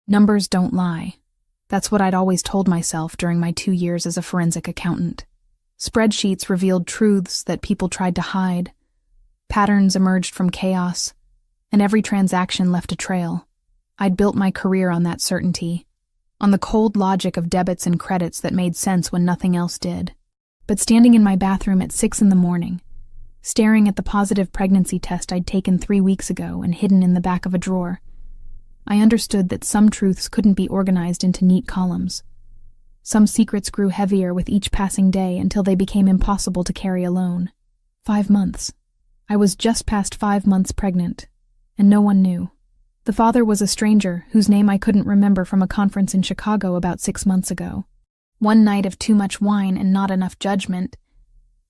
Numbers don't lie. That's what I'd always told myself during my 2 years as a forensic accountant. Spreadsheets revealed truths that people tried to hide. Patterns emerged from chaos, and every transaction left a trail. I'd built my career on that certainty, on the cold logic of debits and credits that made sense when nothing else did. But standing in my bathroom at 6 a.m, staring at the positive pregnancy test I'd taken 3 weeks ago and hidden in the back of a drawer, I understood that some truths couldn't be organized into neat columns. Some secrets grew heavier with each passing day until they became impossible to carry alone. 5 months. I was just past 5 months pregnant, and no one knew. The father was a stranger whose name I couldn't remember from a conference in Chicago about 6 months ago. One night of too much wine and not enough judgment,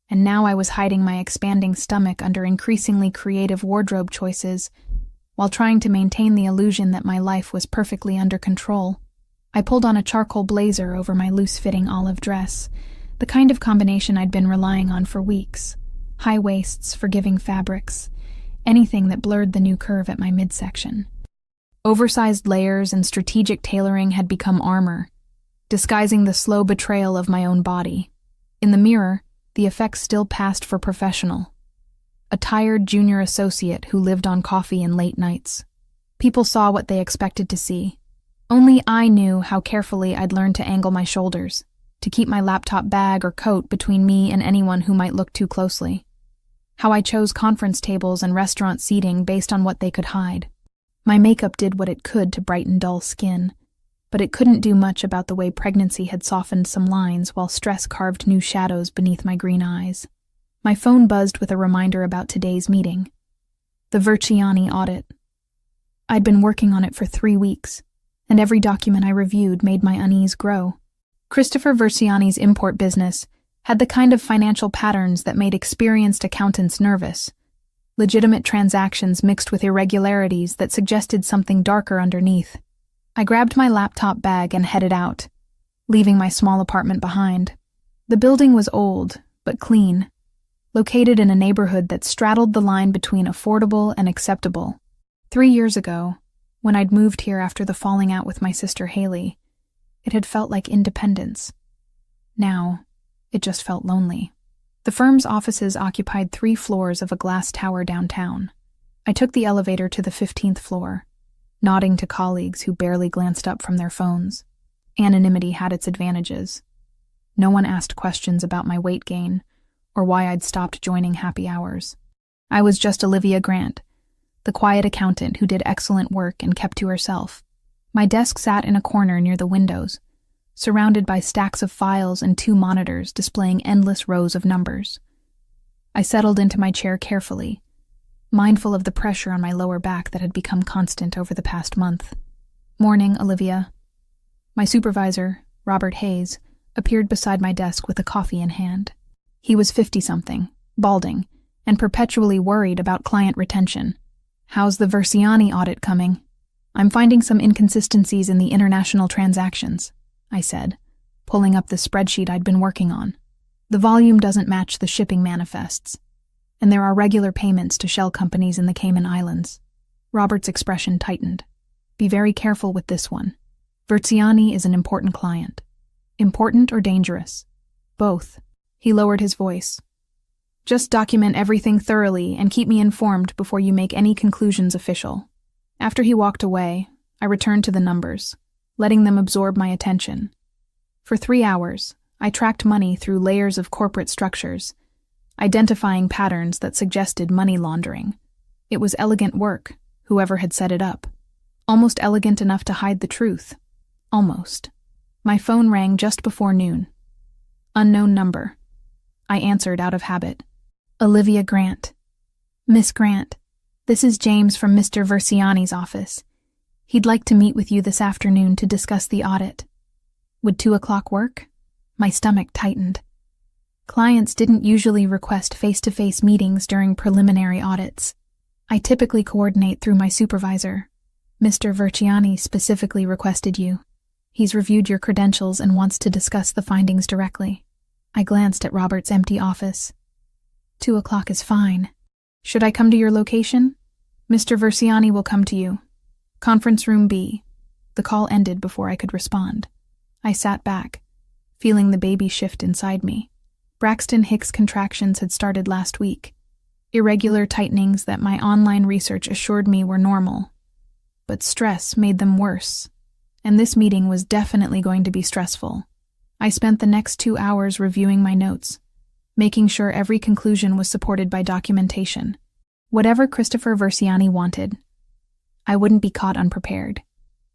and now I was hiding my expanding stomach under increasingly creative wardrobe choices while trying to maintain the illusion that my life was perfectly under control. I pulled on a charcoal blazer over my loose-fitting olive dress, the kind of combination I'd been relying on for weeks. High waists, forgiving fabrics, anything that blurred the new curve at my midsection. Oversized layers and strategic tailoring had become armor, disguising the slow betrayal of my own body. In the mirror, the effects still passed for professional. A tired junior associate who lived on coffee and late nights. People saw what they expected to see. Only I knew how carefully I'd learned to angle my shoulders, to keep my laptop bag or coat between me and anyone who might look too closely. How I chose conference tables and restaurant seating based on what they could hide. My makeup did what it could to brighten dull skin, but it couldn't do much about the way pregnancy had softened some lines while stress carved new shadows beneath my green eyes. My phone buzzed with a reminder about today's meeting. The Versiani audit. I'd been working on it for 3 weeks, and every document I reviewed made my unease grow. Christopher Versiani's import business had the kind of financial patterns that made experienced accountants nervous. Legitimate transactions mixed with irregularities that suggested something darker underneath. I grabbed my laptop bag and headed out, leaving my small apartment behind. The building was old, but clean, located in a neighborhood that straddled the line between affordable and acceptable. 3 years ago, when I'd moved here after the falling out with my sister Haley, it had felt like independence. Now, it just felt lonely. The firm's offices occupied 3 floors of a glass tower downtown. I took the elevator to the 15th floor, nodding to colleagues who barely glanced up from their phones. Anonymity had its advantages. No one asked questions about my weight gain or why I'd stopped joining happy hours. I was just Olivia Grant, the quiet accountant who did excellent work and kept to herself. My desk sat in a corner near the windows, surrounded by stacks of files and 2 monitors displaying endless rows of numbers. I settled into my chair carefully, mindful of the pressure on my lower back that had become constant over the past month. "Morning, Olivia." My supervisor, Robert Hayes, appeared beside my desk with a coffee in hand. He was 50-something, balding, and perpetually worried about client retention. "How's the Versiani audit coming?" "I'm finding some inconsistencies in the international transactions," I said, pulling up the spreadsheet I'd been working on. "The volume doesn't match the shipping manifests, and there are regular payments to shell companies in the Cayman Islands." Robert's expression tightened. "Be very careful with this one. Versiani is an important client." "Important or dangerous?" "Both." He lowered his voice. "Just document everything thoroughly and keep me informed before you make any conclusions official." After he walked away, I returned to the numbers, letting them absorb my attention. For 3 hours, I tracked money through layers of corporate structures, identifying patterns that suggested money laundering. It was elegant work, whoever had set it up. Almost elegant enough to hide the truth. Almost. My phone rang just before noon. Unknown number. I answered out of habit. "Olivia Grant." "Miss Grant, this is James from Mr. Versiani's office. He'd like to meet with you this afternoon to discuss the audit." Would 2 o'clock work? My stomach tightened. Clients didn't usually request face-to-face meetings during preliminary audits. I typically coordinate through my supervisor. "Mr. Versiani specifically requested you. He's reviewed your credentials and wants to discuss the findings directly." I glanced at Robert's empty office. 2 o'clock is fine. "Should I come to your location?" "Mr. Versiani will come to you. Conference room B." The call ended before I could respond. I sat back, feeling the baby shift inside me. Braxton Hicks contractions had started last week, irregular tightenings that my online research assured me were normal. But stress made them worse, and this meeting was definitely going to be stressful. I spent the next 2 hours reviewing my notes, making sure every conclusion was supported by documentation. Whatever Christopher Versiani wanted, I wouldn't be caught unprepared.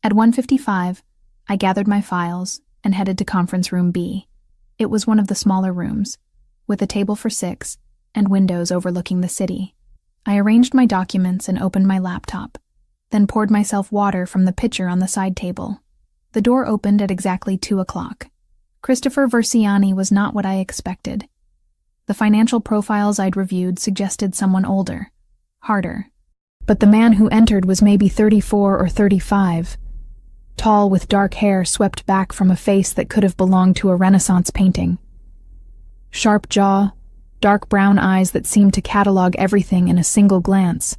At 1:55, I gathered my files and headed to conference room B. It was one of the smaller rooms, with a table for 6 and windows overlooking the city. I arranged my documents and opened my laptop, then poured myself water from the pitcher on the side table. The door opened at exactly 2 o'clock. Christopher Versiani was not what I expected. The financial profiles I'd reviewed suggested someone older, harder. But the man who entered was maybe 34 or 35, tall with dark hair swept back from a face that could have belonged to a Renaissance painting. Sharp jaw, dark brown eyes that seemed to catalog everything in a single glance.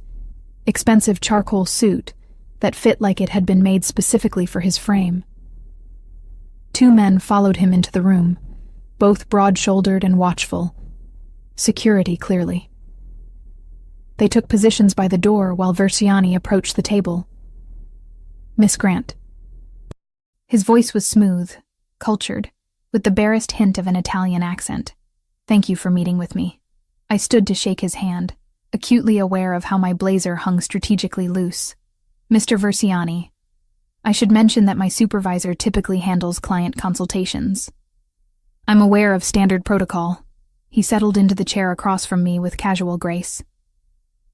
Expensive charcoal suit that fit like it had been made specifically for his frame. 2 men followed him into the room, both broad-shouldered and watchful. Security, clearly. They took positions by the door while Versiani approached the table. "Miss Grant." His voice was smooth, cultured, with the barest hint of an Italian accent. "Thank you for meeting with me." I stood to shake his hand, acutely aware of how my blazer hung strategically loose. "Mr. Versiani, I should mention that my supervisor typically handles client consultations. I'm aware of standard protocol." He settled into the chair across from me with casual grace.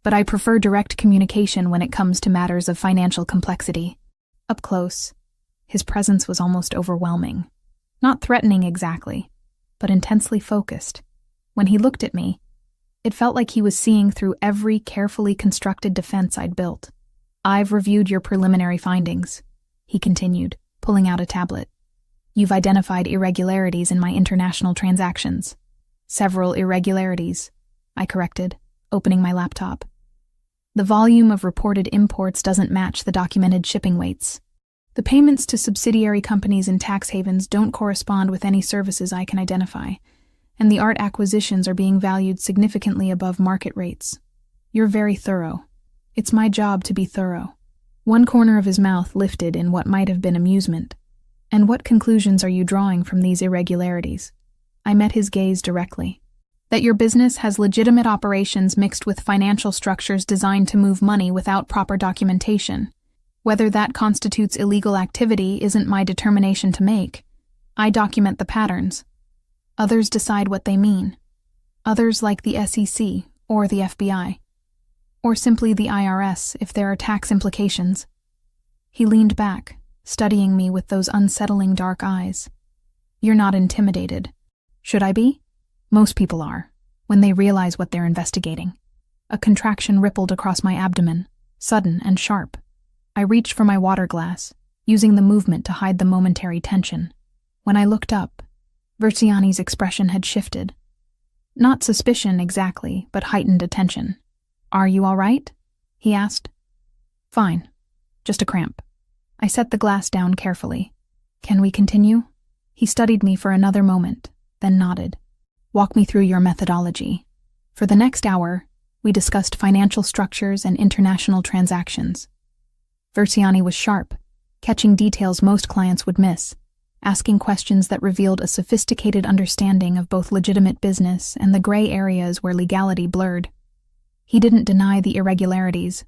"But I prefer direct communication when it comes to matters of financial complexity." Up close, his presence was almost overwhelming. Not threatening exactly, but intensely focused. When he looked at me, it felt like he was seeing through every carefully constructed defense I'd built. "I've reviewed your preliminary findings," he continued, pulling out a tablet. "You've identified irregularities in my international transactions." "Several irregularities," I corrected, opening my laptop. "The volume of reported imports doesn't match the documented shipping weights. The payments to subsidiary companies in tax havens don't correspond with any services I can identify, and the art acquisitions are being valued significantly above market rates. You're very thorough." "It's my job to be thorough." One corner of his mouth lifted in what might have been amusement. "And what conclusions are you drawing from these irregularities?" I met his gaze directly. "That your business has legitimate operations mixed with financial structures designed to move money without proper documentation. Whether that constitutes illegal activity isn't my determination to make. I document the patterns. Others decide what they mean. Others like the SEC or the FBI. Or simply the IRS if there are tax implications." He leaned back, studying me with those unsettling dark eyes. "You're not intimidated. Should I be? Most people are, when they realize what they're investigating." A contraction rippled across my abdomen, sudden and sharp. I reached for my water glass, using the movement to hide the momentary tension. When I looked up, Versiani's expression had shifted. Not suspicion exactly, but heightened attention. "Are you all right?" he asked. "Fine. Just a cramp." I set the glass down carefully. "Can we continue?" He studied me for another moment, then nodded. "Walk me through your methodology." For the next hour, we discussed financial structures and international transactions. Versiani was sharp, catching details most clients would miss, asking questions that revealed a sophisticated understanding of both legitimate business and the gray areas where legality blurred. He didn't deny the irregularities.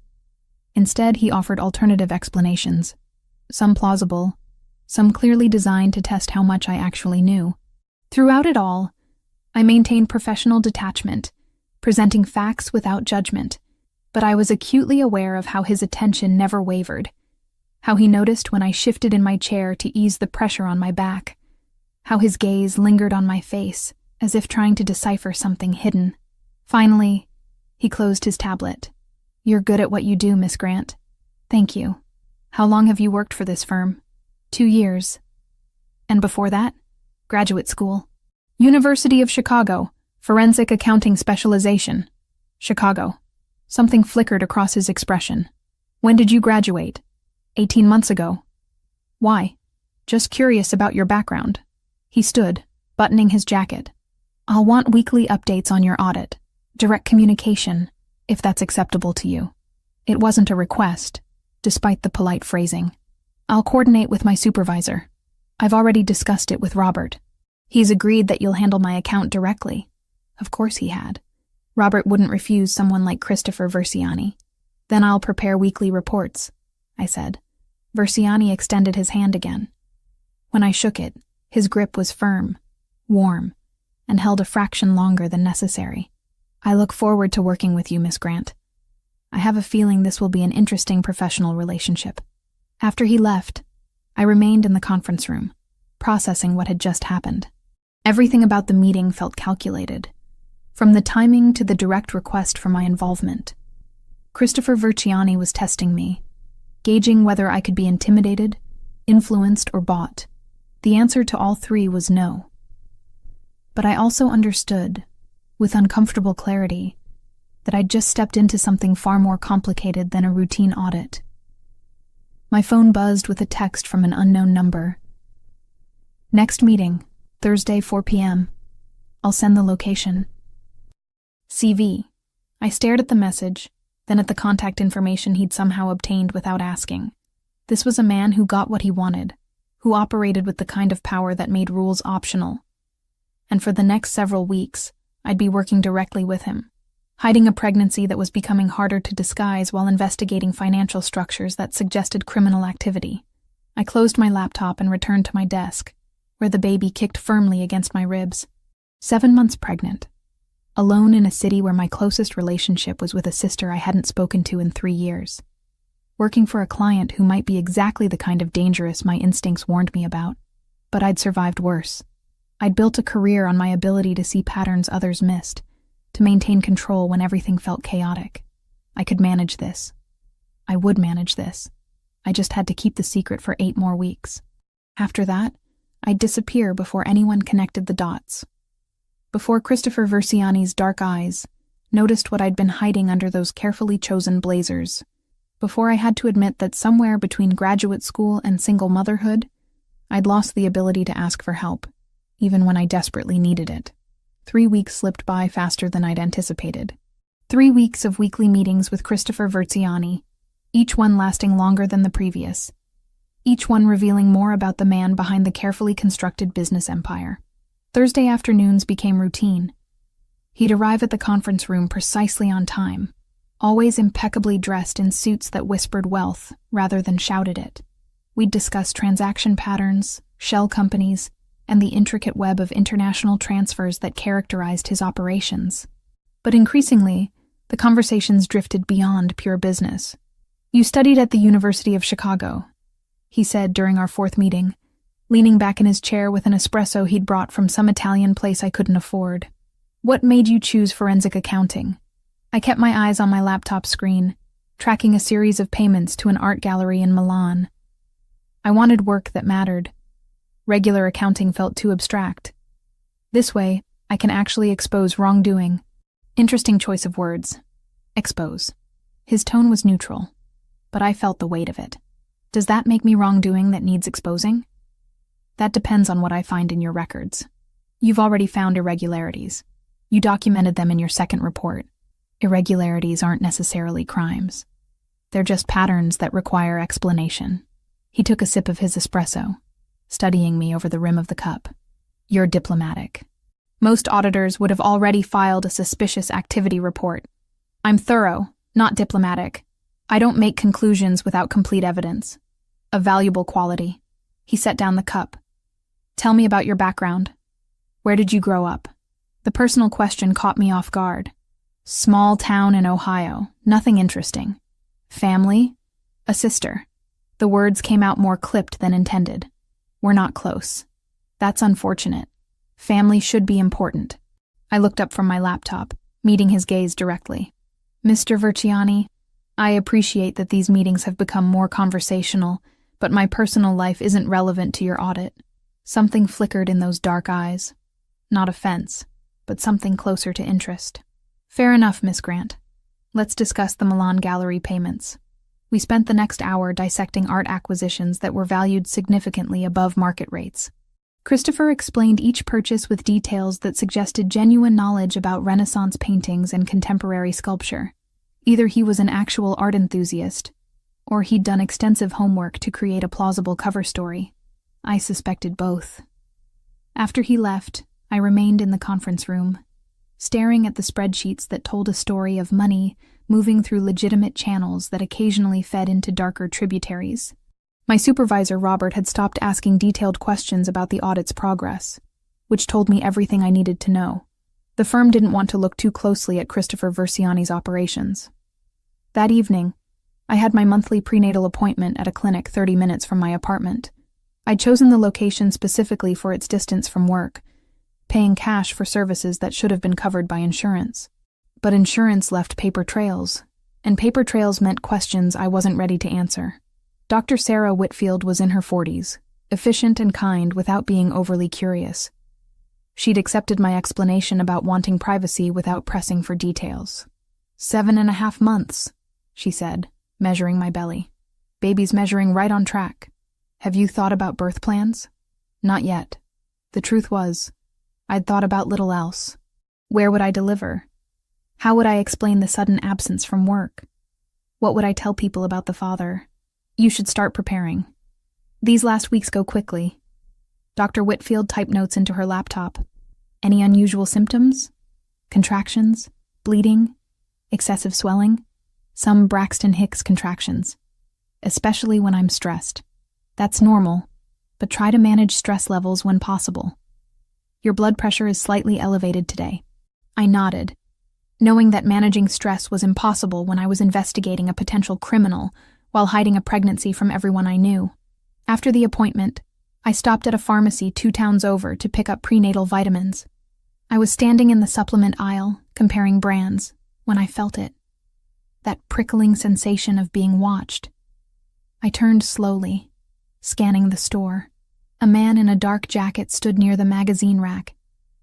Instead, he offered alternative explanations, some plausible, some clearly designed to test how much I actually knew. Throughout it all, I maintained professional detachment, presenting facts without judgment, but I was acutely aware of how his attention never wavered, how he noticed when I shifted in my chair to ease the pressure on my back, how his gaze lingered on my face, as if trying to decipher something hidden. Finally, he closed his tablet. "You're good at what you do, Miss Grant." "Thank you. How long have you worked for this firm?" 2 years. "And before that?" "Graduate school." "University of Chicago, Forensic Accounting Specialization." "Chicago." Something flickered across his expression. "When did you graduate?" 18 months ago. Why? Just curious about your background. He stood, buttoning his jacket. I'll want weekly updates on your audit. Direct communication, if that's acceptable to you. It wasn't a request, despite the polite phrasing. I'll coordinate with my supervisor. I've already discussed it with Robert. He's agreed that you'll handle my account directly. Of course he had. Robert wouldn't refuse someone like Christopher Versiani. Then I'll prepare weekly reports, I said. Versiani extended his hand again. When I shook it, his grip was firm, warm, and held a fraction longer than necessary. I look forward to working with you, Miss Grant. I have a feeling this will be an interesting professional relationship. After he left, I remained in the conference room, processing what had just happened. Everything about the meeting felt calculated, from the timing to the direct request for my involvement. Christopher Versiani was testing me, gauging whether I could be intimidated, influenced, or bought. The answer to all three was no. But I also understood, with uncomfortable clarity, that I'd just stepped into something far more complicated than a routine audit. My phone buzzed with a text from an unknown number. Next meeting, Thursday, 4 p.m. I'll send the location. CV. I stared at the message, then at the contact information he'd somehow obtained without asking. This was a man who got what he wanted, who operated with the kind of power that made rules optional. And for the next several weeks, I'd be working directly with him, hiding a pregnancy that was becoming harder to disguise while investigating financial structures that suggested criminal activity. I closed my laptop and returned to my desk, where the baby kicked firmly against my ribs. 7 months pregnant. Alone in a city where my closest relationship was with a sister I hadn't spoken to in 3 years. Working for a client who might be exactly the kind of dangerous my instincts warned me about. But I'd survived worse. I'd built a career on my ability to see patterns others missed, to maintain control when everything felt chaotic. I could manage this. I would manage this. I just had to keep the secret for 8 more weeks. After that, I'd disappear before anyone connected the dots. Before Christopher Versiani's dark eyes noticed what I'd been hiding under those carefully chosen blazers. Before I had to admit that somewhere between graduate school and single motherhood, I'd lost the ability to ask for help, even when I desperately needed it. 3 weeks slipped by faster than I'd anticipated. 3 weeks of weekly meetings with Christopher Versiani, each one lasting longer than the previous, each one revealing more about the man behind the carefully constructed business empire. Thursday afternoons became routine. He'd arrive at the conference room precisely on time, always impeccably dressed in suits that whispered wealth rather than shouted it. We'd discuss transaction patterns, shell companies, and the intricate web of international transfers that characterized his operations. But increasingly, the conversations drifted beyond pure business. You studied at the University of Chicago, he said during our 4th meeting, leaning back in his chair with an espresso he'd brought from some Italian place I couldn't afford. What made you choose forensic accounting? I kept my eyes on my laptop screen, tracking a series of payments to an art gallery in Milan. I wanted work that mattered. Regular accounting felt too abstract. This way, I can actually expose wrongdoing. Interesting choice of words. Expose. His tone was neutral, but I felt the weight of it. Does that make me wrongdoing that needs exposing? That depends on what I find in your records. You've already found irregularities. You documented them in your 2nd report. Irregularities aren't necessarily crimes. They're just patterns that require explanation. He took a sip of his espresso, studying me over the rim of the cup. You're diplomatic. Most auditors would have already filed a suspicious activity report. I'm thorough, not diplomatic. I don't make conclusions without complete evidence. A valuable quality. He set down the cup. Tell me about your background. Where did you grow up? The personal question caught me off guard. Small town in Ohio, nothing interesting. Family? A sister. The words came out more clipped than intended. We're not close. That's unfortunate. Family should be important. I looked up from my laptop, meeting his gaze directly. Mr. Versiani, I appreciate that these meetings have become more conversational, but my personal life isn't relevant to your audit. Something flickered in those dark eyes. Not offense, but something closer to interest. Fair enough, Miss Grant. Let's discuss the Milan Gallery payments. We spent the next hour dissecting art acquisitions that were valued significantly above market rates. Christopher explained each purchase with details that suggested genuine knowledge about Renaissance paintings and contemporary sculpture. Either he was an actual art enthusiast, or he'd done extensive homework to create a plausible cover story. I suspected both. After he left, I remained in the conference room, staring at the spreadsheets that told a story of money moving through legitimate channels that occasionally fed into darker tributaries. My supervisor, Robert, had stopped asking detailed questions about the audit's progress, which told me everything I needed to know. The firm didn't want to look too closely at Christopher Versiani's operations. That evening, I had my monthly prenatal appointment at a clinic 30 minutes from my apartment. I'd chosen the location specifically for its distance from work, paying cash for services that should have been covered by insurance. But insurance left paper trails, and paper trails meant questions I wasn't ready to answer. Dr. Sarah Whitfield was in her 40s, efficient and kind without being overly curious. She'd accepted my explanation about wanting privacy without pressing for details. 7.5 months, she said, measuring my belly. Baby's measuring right on track. Have you thought about birth plans? Not yet. The truth was, I'd thought about little else. Where would I deliver? How would I explain the sudden absence from work? What would I tell people about the father? You should start preparing. These last weeks go quickly. Dr. Whitfield typed notes into her laptop. Any unusual symptoms? Contractions? Bleeding? Excessive swelling? Some Braxton Hicks contractions. Especially when I'm stressed. That's normal, but try to manage stress levels when possible. Your blood pressure is slightly elevated today. I nodded, knowing that managing stress was impossible when I was investigating a potential criminal while hiding a pregnancy from everyone I knew. After the appointment, I stopped at a pharmacy 2 towns over to pick up prenatal vitamins. I was standing in the supplement aisle, comparing brands, when I felt it. That prickling sensation of being watched. I turned slowly, scanning the store. A man in a dark jacket stood near the magazine rack,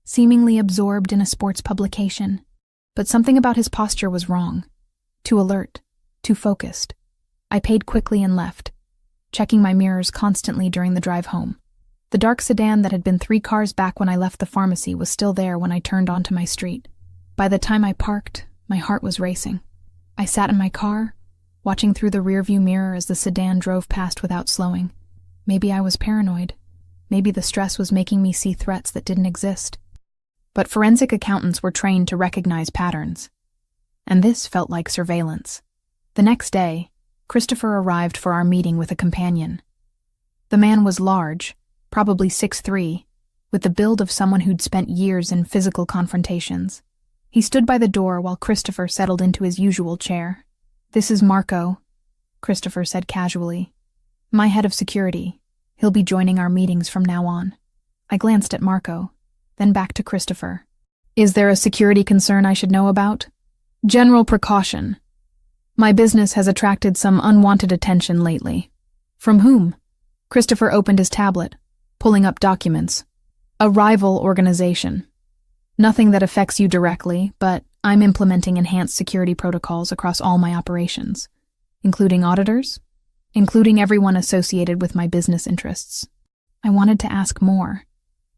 seemingly absorbed in a sports publication. But something about his posture was wrong. Too alert, too focused. I paid quickly and left, checking my mirrors constantly during the drive home. The dark sedan that had been 3 cars back when I left the pharmacy was still there when I turned onto my street. By the time I parked, my heart was racing. I sat in my car, watching through the rearview mirror as the sedan drove past without slowing. Maybe I was paranoid. Maybe the stress was making me see threats that didn't exist. But forensic accountants were trained to recognize patterns. And this felt like surveillance. The next day, Christopher arrived for our meeting with a companion. The man was large, probably 6'3", with the build of someone who'd spent years in physical confrontations. He stood by the door while Christopher settled into his usual chair. "This is Marco," Christopher said casually. "My head of security. He'll be joining our meetings from now on." I glanced at Marco, then back to Christopher. "Is there a security concern I should know about?" "General precaution. My business has attracted some unwanted attention lately." "From whom?" Christopher opened his tablet, pulling up documents. "A rival organization. Nothing that affects you directly, but I'm implementing enhanced security protocols across all my operations, including auditors, including everyone associated with my business interests." I wanted to ask more,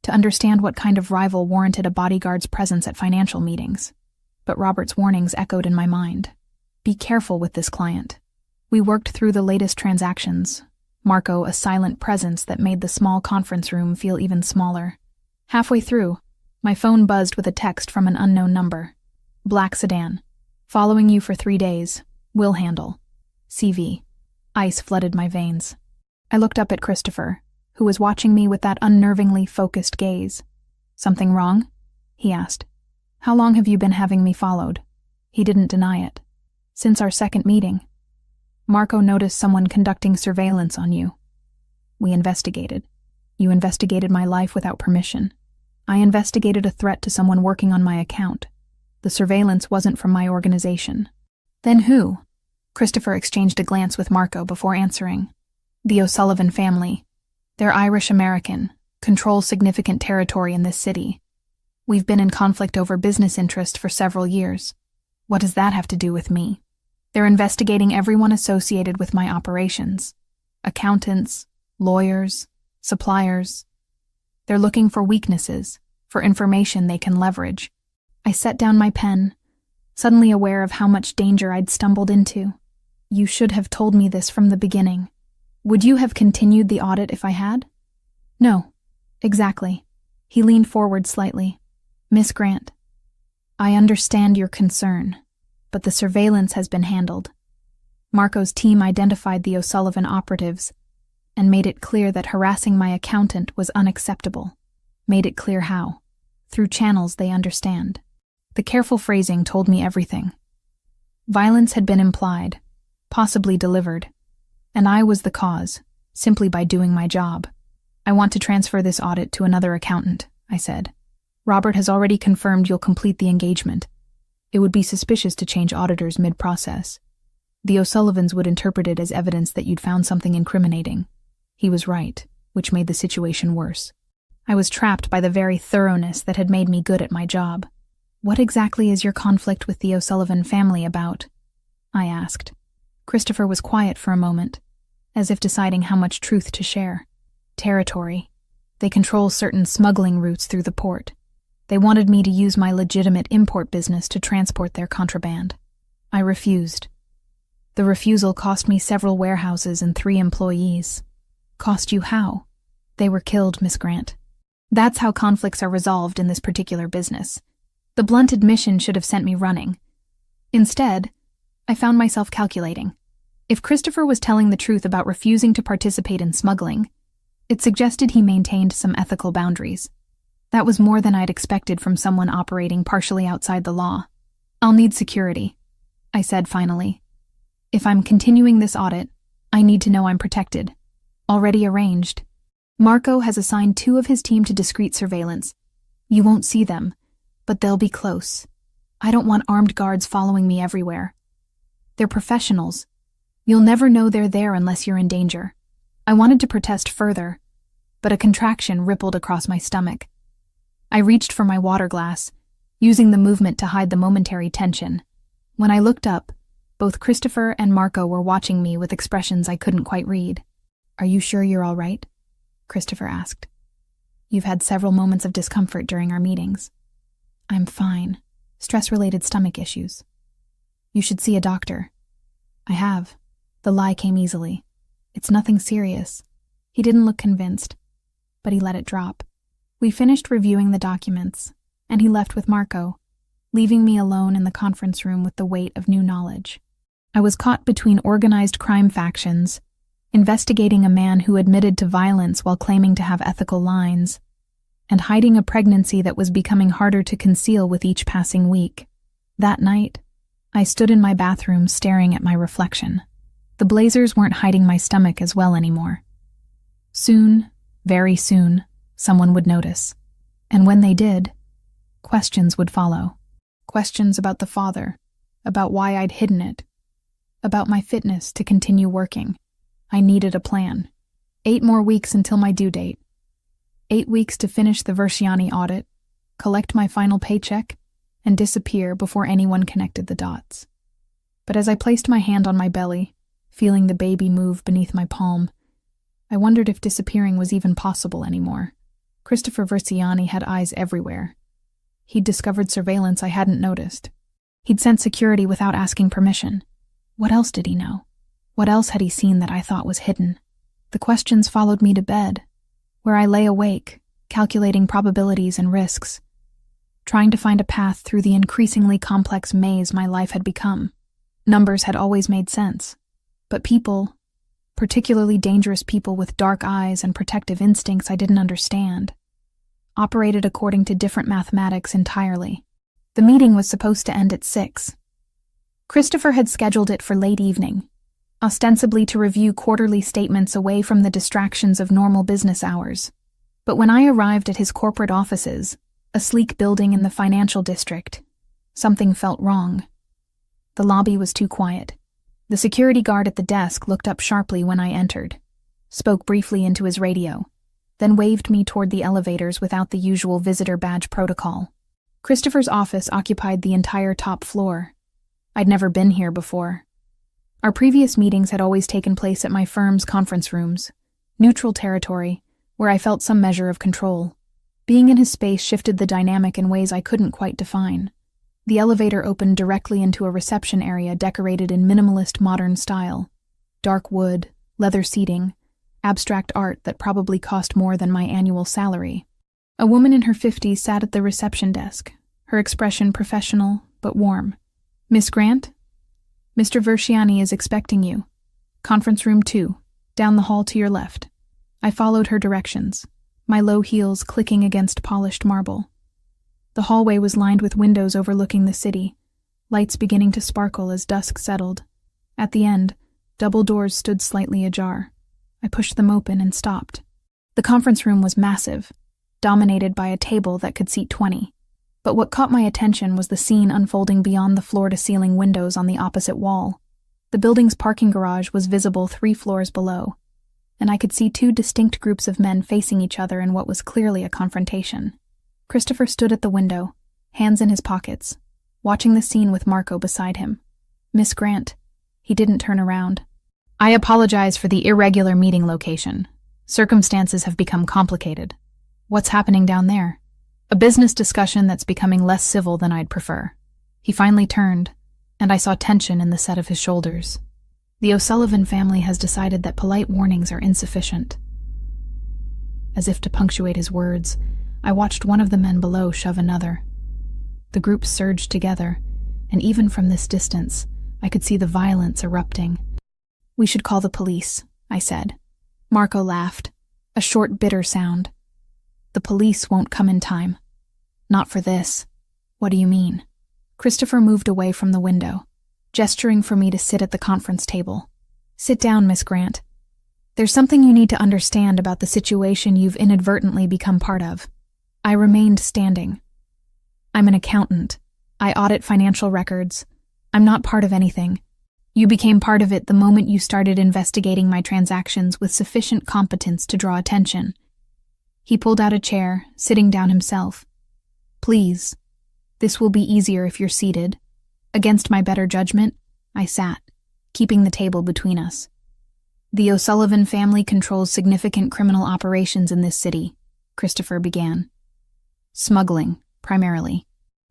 to understand what kind of rival warranted a bodyguard's presence at financial meetings. But Robert's warnings echoed in my mind. Be careful with this client. We worked through the latest transactions, Marco a silent presence that made the small conference room feel even smaller. Halfway through, my phone buzzed with a text from an unknown number. "Black sedan. Following you for 3 days. Will handle. CV." Ice flooded my veins. I looked up at Christopher, who was watching me with that unnervingly focused gaze. "Something wrong?" he asked. "How long have you been having me followed?" He didn't deny it. "Since our second meeting. Marco noticed someone conducting surveillance on you. We investigated. You investigated my life without permission. I investigated a threat to someone working on my account. The surveillance wasn't from my organization." "Then who?" Christopher exchanged a glance with Marco before answering. "The O'Sullivan family. They're Irish-American, control significant territory in this city. We've been in conflict over business interest for several years. What does that have to do with me?" They're investigating everyone associated with my operations. Accountants, lawyers, suppliers. They're looking for weaknesses, for information they can leverage. I set down my pen, suddenly aware of how much danger I'd stumbled into. You should have told me this from the beginning. Would you have continued the audit if I had? No, exactly. He leaned forward slightly. Miss Grant, I understand your concern, but the surveillance has been handled. Marco's team identified the O'Sullivan operatives and made it clear that harassing my accountant was unacceptable. Made it clear how. Through channels they understand. The careful phrasing told me everything. Violence had been implied, possibly delivered, and I was the cause, simply by doing my job. I want to transfer this audit to another accountant, I said. Robert has already confirmed you'll complete the engagement. It would be suspicious to change auditors mid-process. The O'Sullivans would interpret it as evidence that you'd found something incriminating. He was right, which made the situation worse. I was trapped by the very thoroughness that had made me good at my job. What exactly is your conflict with the O'Sullivan family about? I asked. Christopher was quiet for a moment, as if deciding how much truth to share. Territory. They control certain smuggling routes through the port. They wanted me to use my legitimate import business to transport their contraband. I refused. The refusal cost me several warehouses and 3 employees. Cost you how? They were killed, Miss Grant. That's how conflicts are resolved in this particular business. The blunt admission should have sent me running. Instead, I found myself calculating. If Christopher was telling the truth about refusing to participate in smuggling, it suggested he maintained some ethical boundaries. That was more than I'd expected from someone operating partially outside the law. I'll need security, I said finally. If I'm continuing this audit, I need to know I'm protected. Already arranged. Marco has assigned 2 of his team to discreet surveillance. You won't see them, but they'll be close. I don't want armed guards following me everywhere. They're professionals. You'll never know they're there unless you're in danger. I wanted to protest further, but a contraction rippled across my stomach. I reached for my water glass, using the movement to hide the momentary tension. When I looked up, both Christopher and Marco were watching me with expressions I couldn't quite read. Are you sure you're all right? Christopher asked. You've had several moments of discomfort during our meetings. I'm fine. Stress-related stomach issues. You should see a doctor. I have. The lie came easily. It's nothing serious. He didn't look convinced, but he let it drop. We finished reviewing the documents, and he left with Marco, leaving me alone in the conference room with the weight of new knowledge. I was caught between organized crime factions, investigating a man who admitted to violence while claiming to have ethical lines, and hiding a pregnancy that was becoming harder to conceal with each passing week. That night, I stood in my bathroom staring at my reflection. The blazers weren't hiding my stomach as well anymore. Soon, very soon, someone would notice. And when they did, questions would follow. Questions about the father, about why I'd hidden it, about my fitness to continue working. I needed a plan. 8 more weeks until my due date. 8 weeks to finish the Versiani audit, collect my final paycheck, and disappear before anyone connected the dots. But as I placed my hand on my belly, feeling the baby move beneath my palm, I wondered if disappearing was even possible anymore. Christopher Versiani had eyes everywhere. He'd discovered surveillance I hadn't noticed. He'd sent security without asking permission. What else did he know? What else had he seen that I thought was hidden? The questions followed me to bed, where I lay awake, calculating probabilities and risks, trying to find a path through the increasingly complex maze my life had become. Numbers had always made sense, but people, particularly dangerous people with dark eyes and protective instincts I didn't understand, operated according to different mathematics entirely. The meeting was supposed to end at 6. Christopher had scheduled it for late evening, ostensibly to review quarterly statements away from the distractions of normal business hours. But when I arrived at his corporate offices, a sleek building in the financial district, something felt wrong. The lobby was too quiet. The security guard at the desk looked up sharply when I entered, spoke briefly into his radio, then waved me toward the elevators without the usual visitor badge protocol. Christopher's office occupied the entire top floor. I'd never been here before, Our previous meetings had always taken place at my firm's conference rooms, neutral territory, where I felt some measure of control. Being in his space shifted the dynamic in ways I couldn't quite define. The elevator opened directly into a reception area decorated in minimalist modern style. Dark wood, leather seating, abstract art that probably cost more than my annual salary. A woman in her 50s sat at the reception desk, her expression professional but warm. "Miss Grant? Mr. Versiani is expecting you. Conference room 2, down the hall to your left." I followed her directions, my low heels clicking against polished marble. The hallway was lined with windows overlooking the city, lights beginning to sparkle as dusk settled. At the end, double doors stood slightly ajar. I pushed them open and stopped. The conference room was massive, dominated by a table that could seat 20. But what caught my attention was the scene unfolding beyond the floor-to-ceiling windows on the opposite wall. The building's parking garage was visible 3 floors below, and I could see 2 distinct groups of men facing each other in what was clearly a confrontation. Christopher stood at the window, hands in his pockets, watching the scene with Marco beside him. "Miss Grant." He didn't turn around. "I apologize for the irregular meeting location. Circumstances have become complicated. What's happening down there?" "A business discussion that's becoming less civil than I'd prefer." He finally turned, and I saw tension in the set of his shoulders. "The O'Sullivan family has decided that polite warnings are insufficient." As if to punctuate his words, I watched one of the men below shove another. The group surged together, and even from this distance, I could see the violence erupting. "We should call the police," I said. Marco laughed, a short, bitter sound. "The police won't come in time. Not for this." "What do you mean?" Christopher moved away from the window, gesturing for me to sit at the conference table. "Sit down, Miss Grant. There's something you need to understand about the situation you've inadvertently become part of." I remained standing. "I'm an accountant. I audit financial records. I'm not part of anything. You became part of it the moment you started investigating my transactions with sufficient competence to draw attention." He pulled out a chair, sitting down himself. "Please, this will be easier if you're seated." Against my better judgment, I sat, keeping the table between us. "The O'Sullivan family controls significant criminal operations in this city," Christopher began. "Smuggling, primarily.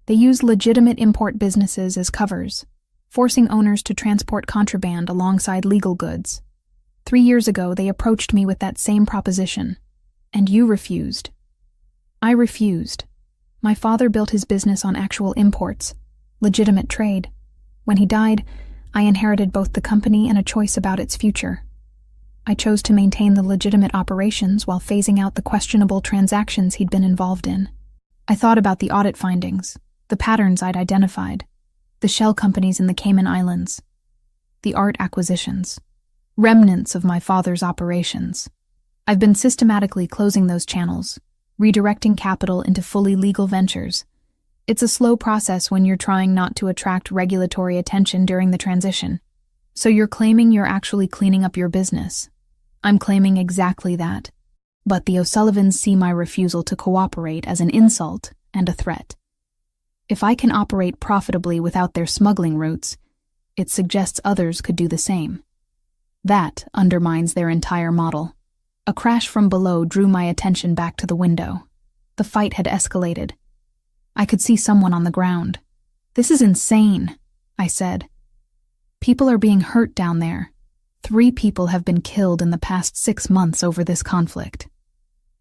They use legitimate import businesses as covers, forcing owners to transport contraband alongside legal goods. 3 years ago, they approached me with that same proposition, and you refused." "I refused. My father built his business on actual imports, legitimate trade. When he died, I inherited both the company and a choice about its future. I chose to maintain the legitimate operations while phasing out the questionable transactions he'd been involved in. I thought about the audit findings, the patterns I'd identified, the shell companies in the Cayman Islands, the art acquisitions, remnants of my father's operations. I've been systematically closing those channels, redirecting capital into fully legal ventures. It's a slow process when you're trying not to attract regulatory attention during the transition. So you're claiming you're actually cleaning up your business. I'm claiming exactly that. But the O'Sullivans see my refusal to cooperate as an insult and a threat. If I can operate profitably without their smuggling routes, it suggests others could do the same. That undermines their entire model. A crash from below drew my attention back to the window. The fight had escalated. I could see someone on the ground. "This is insane," I said. "People are being hurt down there. 3 people have been killed in the past 6 months over this conflict."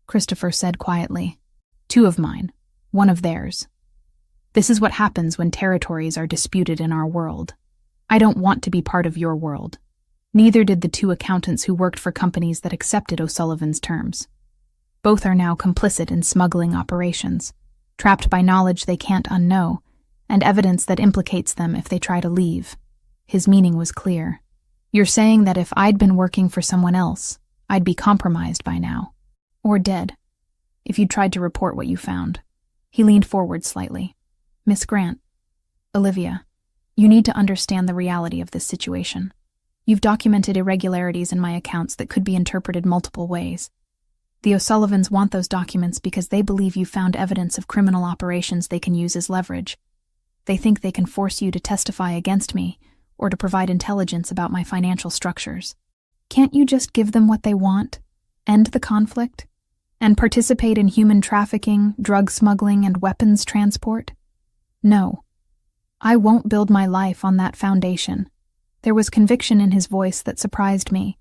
Christopher said quietly. 2 of mine, 1 of theirs. This is what happens when territories are disputed in our world. I don't want to be part of your world. Neither did the 2 accountants who worked for companies that accepted O'Sullivan's terms. Both are now complicit in smuggling operations, trapped by knowledge they can't unknow, and evidence that implicates them if they try to leave. His meaning was clear. "You're saying that if I'd been working for someone else, I'd be compromised by now. Or dead, if you'd tried to report what you found." He leaned forward slightly. "Miss Grant, Olivia, you need to understand the reality of this situation. You've documented irregularities in my accounts that could be interpreted multiple ways. The O'Sullivans want those documents because they believe you found evidence of criminal operations they can use as leverage. They think they can force you to testify against me, or to provide intelligence about my financial structures. Can't you just give them what they want, end the conflict, and participate in human trafficking, drug smuggling, and weapons transport? No. I won't build my life on that foundation. There was conviction in his voice that surprised me.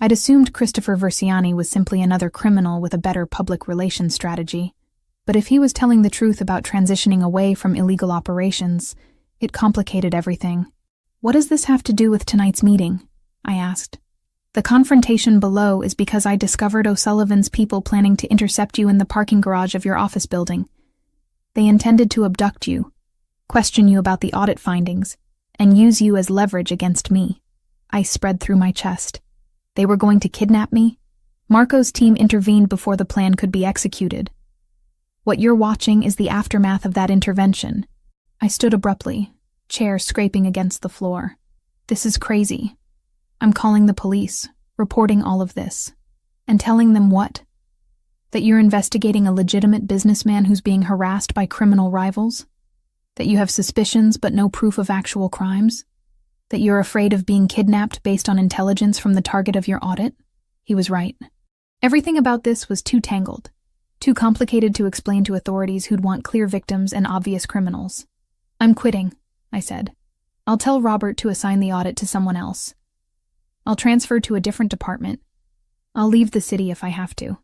I'd assumed Christopher Versiani was simply another criminal with a better public relations strategy, but if he was telling the truth about transitioning away from illegal operations, it complicated everything. What does this have to do with tonight's meeting? I asked. The confrontation below is because I discovered O'Sullivan's people planning to intercept you in the parking garage of your office building. They intended to abduct you, question you about the audit findings, and use you as leverage against me. Ice spread through my chest. They were going to kidnap me? Marco's team intervened before the plan could be executed. What you're watching is the aftermath of that intervention. I stood abruptly, chair scraping against the floor. This is crazy. I'm calling the police, reporting all of this, and telling them what? That you're investigating a legitimate businessman who's being harassed by criminal rivals? That you have suspicions but no proof of actual crimes? That you're afraid of being kidnapped based on intelligence from the target of your audit? He was right. Everything about this was too tangled, too complicated to explain to authorities who'd want clear victims and obvious criminals. I'm quitting, I said. I'll tell Robert to assign the audit to someone else. I'll transfer to a different department. I'll leave the city if I have to.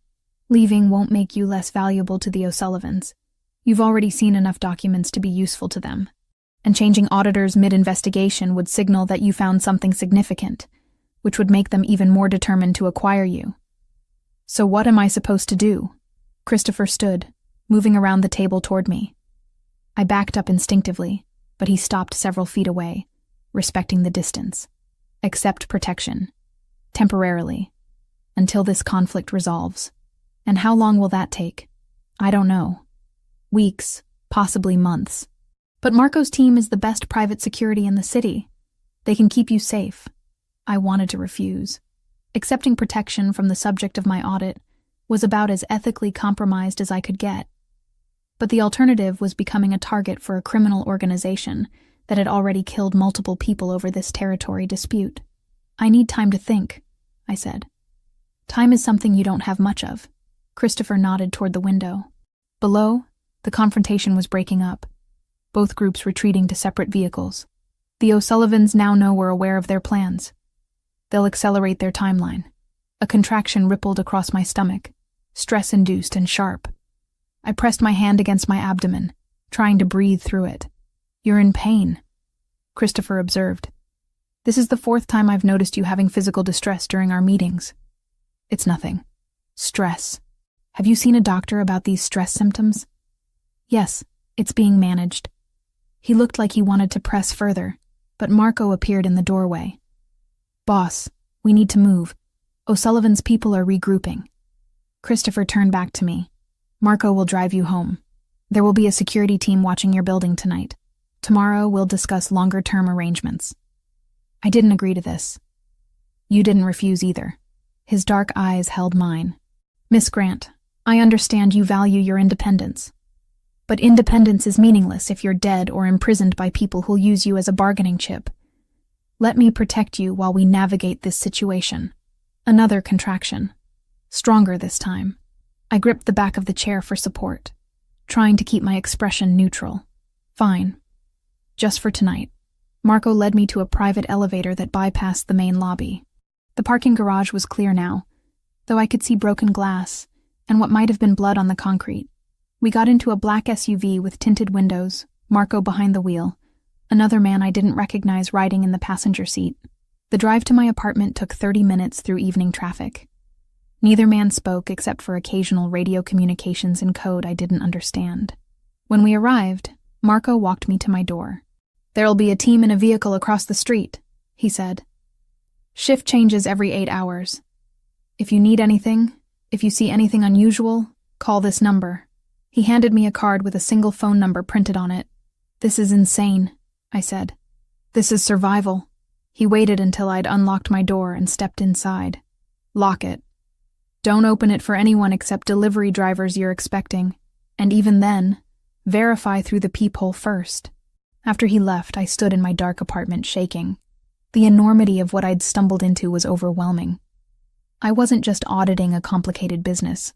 Leaving won't make you less valuable to the O'Sullivans. You've already seen enough documents to be useful to them. And changing auditors mid-investigation would signal that you found something significant, which would make them even more determined to acquire you. So what am I supposed to do? Christopher stood, moving around the table toward me. I backed up instinctively, but he stopped several feet away, respecting the distance. Accept protection. Temporarily. Until this conflict resolves. And how long will that take? I don't know. Weeks, possibly months. But Marco's team is the best private security in the city. They can keep you safe. I wanted to refuse. Accepting protection from the subject of my audit was about as ethically compromised as I could get. But the alternative was becoming a target for a criminal organization that had already killed multiple people over this territory dispute. I need time to think, I said. Time is something you don't have much of. Christopher nodded toward the window. Below, the confrontation was breaking up, both groups retreating to separate vehicles. The O'Sullivans now know we're aware of their plans. They'll accelerate their timeline. A contraction rippled across my stomach, stress-induced and sharp. I pressed my hand against my abdomen, trying to breathe through it. You're in pain, Christopher observed. This is the 4th time I've noticed you having physical distress during our meetings. It's nothing. Stress. Have you seen a doctor about these stress symptoms? Yes, it's being managed. He looked like he wanted to press further, but Marco appeared in the doorway. Boss, we need to move. O'Sullivan's people are regrouping. Christopher turned back to me. Marco will drive you home. There will be a security team watching your building tonight. Tomorrow we'll discuss longer-term arrangements. I didn't agree to this. You didn't refuse either. His dark eyes held mine. Miss Grant, I understand you value your independence. But independence is meaningless if you're dead or imprisoned by people who'll use you as a bargaining chip. Let me protect you while we navigate this situation. Another contraction. Stronger this time. I gripped the back of the chair for support, trying to keep my expression neutral. Fine. Just for tonight. Marco led me to a private elevator that bypassed the main lobby. The parking garage was clear now, though I could see broken glass and what might have been blood on the concrete. We got into a black SUV with tinted windows, Marco behind the wheel, another man I didn't recognize riding in the passenger seat. The drive to my apartment took 30 minutes through evening traffic. Neither man spoke except for occasional radio communications in code I didn't understand. When we arrived, Marco walked me to my door. There'll be a team in a vehicle across the street, he said. Shift changes every 8 hours. If you need anything, if you see anything unusual, call this number. He handed me a card with a single phone number printed on it. This is insane, I said. This is survival. He waited until I'd unlocked my door and stepped inside. Lock it. Don't open it for anyone except delivery drivers you're expecting. And even then, verify through the peephole first. After he left, I stood in my dark apartment shaking. The enormity of what I'd stumbled into was overwhelming. I wasn't just auditing a complicated business.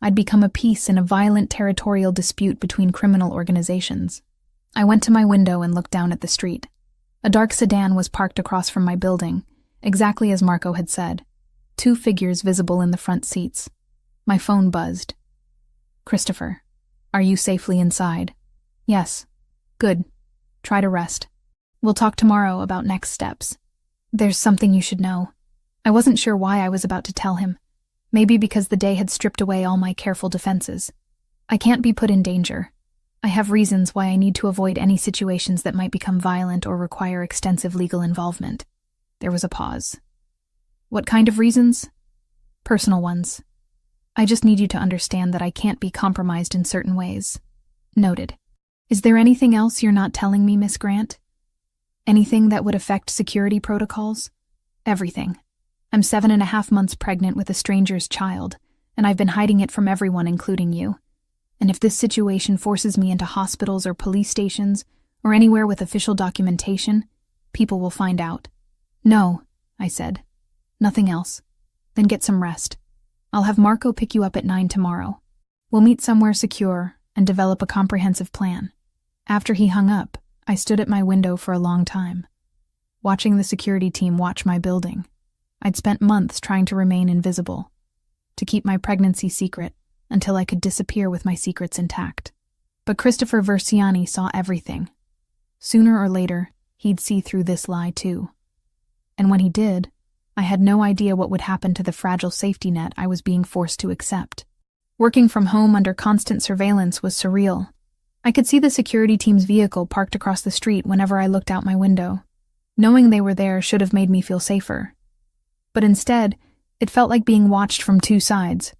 I'd become a piece in a violent territorial dispute between criminal organizations. I went to my window and looked down at the street. A dark sedan was parked across from my building, exactly as Marco had said. 2 figures visible in the front seats. My phone buzzed. "Christopher, are you safely inside?" "Yes." "Good. Try to rest. We'll talk tomorrow about next steps." "There's something you should know." I wasn't sure why I was about to tell him. Maybe because the day had stripped away all my careful defenses. "I can't be put in danger. I have reasons why I need to avoid any situations that might become violent or require extensive legal involvement." There was a pause. "What kind of reasons?" "Personal ones. I just need you to understand that I can't be compromised in certain ways." "Noted. Is there anything else you're not telling me, Miss Grant? Anything that would affect security protocols?" "Everything. I'm 7.5 months pregnant with a stranger's child, and I've been hiding it from everyone, including you. And if this situation forces me into hospitals or police stations, or anywhere with official documentation, people will find out." "No," I said. "Nothing else. Then get some rest. I'll have Marco pick you up at 9 tomorrow. We'll meet somewhere secure and develop a comprehensive plan." After he hung up, I stood at my window for a long time, watching the security team watch my building. I'd spent months trying to remain invisible, to keep my pregnancy secret until I could disappear with my secrets intact. But Christopher Versiani saw everything. Sooner or later, he'd see through this lie too. And when he did, I had no idea what would happen to the fragile safety net I was being forced to accept. Working from home under constant surveillance was surreal. I could see the security team's vehicle parked across the street whenever I looked out my window. Knowing they were there should have made me feel safer. But instead, it felt like being watched from 2 sides,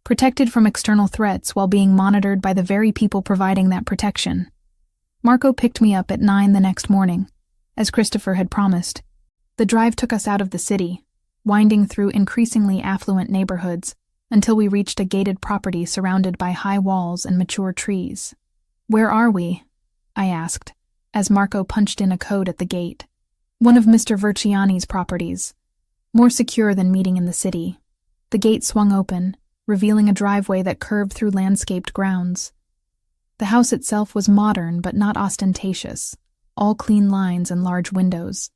protected from external threats while being monitored by the very people providing that protection. Marco picked me up at 9 the next morning, as Christopher had promised. The drive took us out of the city, winding through increasingly affluent neighborhoods, until we reached a gated property surrounded by high walls and mature trees. "Where are we?" I asked, as Marco punched in a code at the gate. "One of Mr. Verciani's properties. More secure than meeting in the city." The gate swung open, revealing a driveway that curved through landscaped grounds. The house itself was modern but not ostentatious, all clean lines and large windows.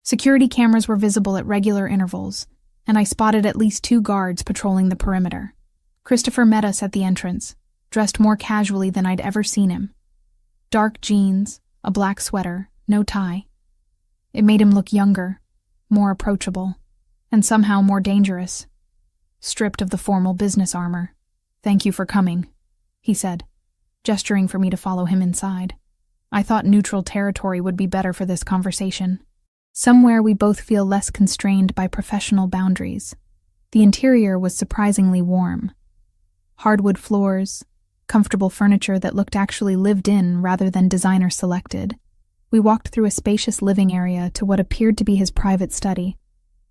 Security cameras were visible at regular intervals, and I spotted at least 2 guards patrolling the perimeter. Christopher met us at the entrance, dressed more casually than I'd ever seen him. Dark jeans, a black sweater, no tie. It made him look younger, more approachable, and somehow more dangerous. Stripped of the formal business armor. "Thank you for coming," he said, gesturing for me to follow him inside. I thought neutral territory would be better for this conversation. Somewhere we both feel less constrained by professional boundaries. The interior was surprisingly warm. Hardwood floors, comfortable furniture that looked actually lived in rather than designer selected. We walked through a spacious living area to what appeared to be his private study,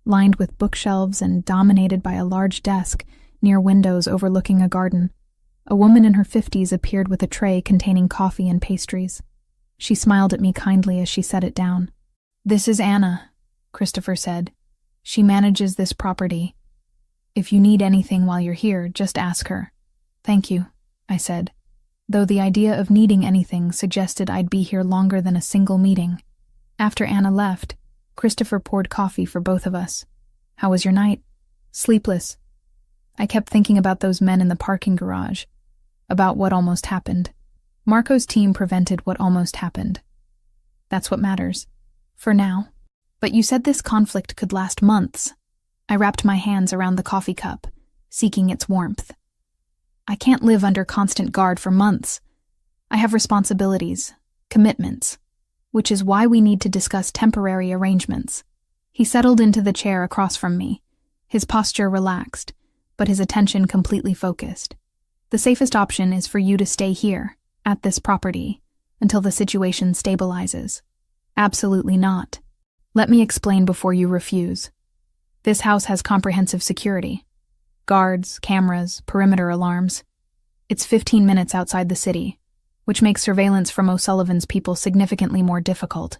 lined with bookshelves and dominated by a large desk near windows overlooking a garden. A woman in her 50s appeared with a tray containing coffee and pastries. She smiled at me kindly as she set it down. "This is Anna," Christopher said. "She manages this property. If you need anything while you're here, just ask her." "Thank you," I said, though the idea of needing anything suggested I'd be here longer than a single meeting. After Anna left, Christopher poured coffee for both of us. "How was your night?" "Sleepless. I kept thinking about those men in the parking garage, about what almost happened. Marco's team prevented what almost happened. That's what matters. For now. But you said this conflict could last months." I wrapped my hands around the coffee cup, seeking its warmth. "I can't live under constant guard for months. I have responsibilities, commitments, which is why we need to discuss temporary arrangements." He settled into the chair across from me, his posture relaxed, but his attention completely focused. "The safest option is for you to stay here, at this property, until the situation stabilizes." "Absolutely not. Let me explain before you refuse. This house has comprehensive security. Guards, cameras, perimeter alarms. It's 15 minutes outside the city. which makes surveillance from O'Sullivan's people significantly more difficult.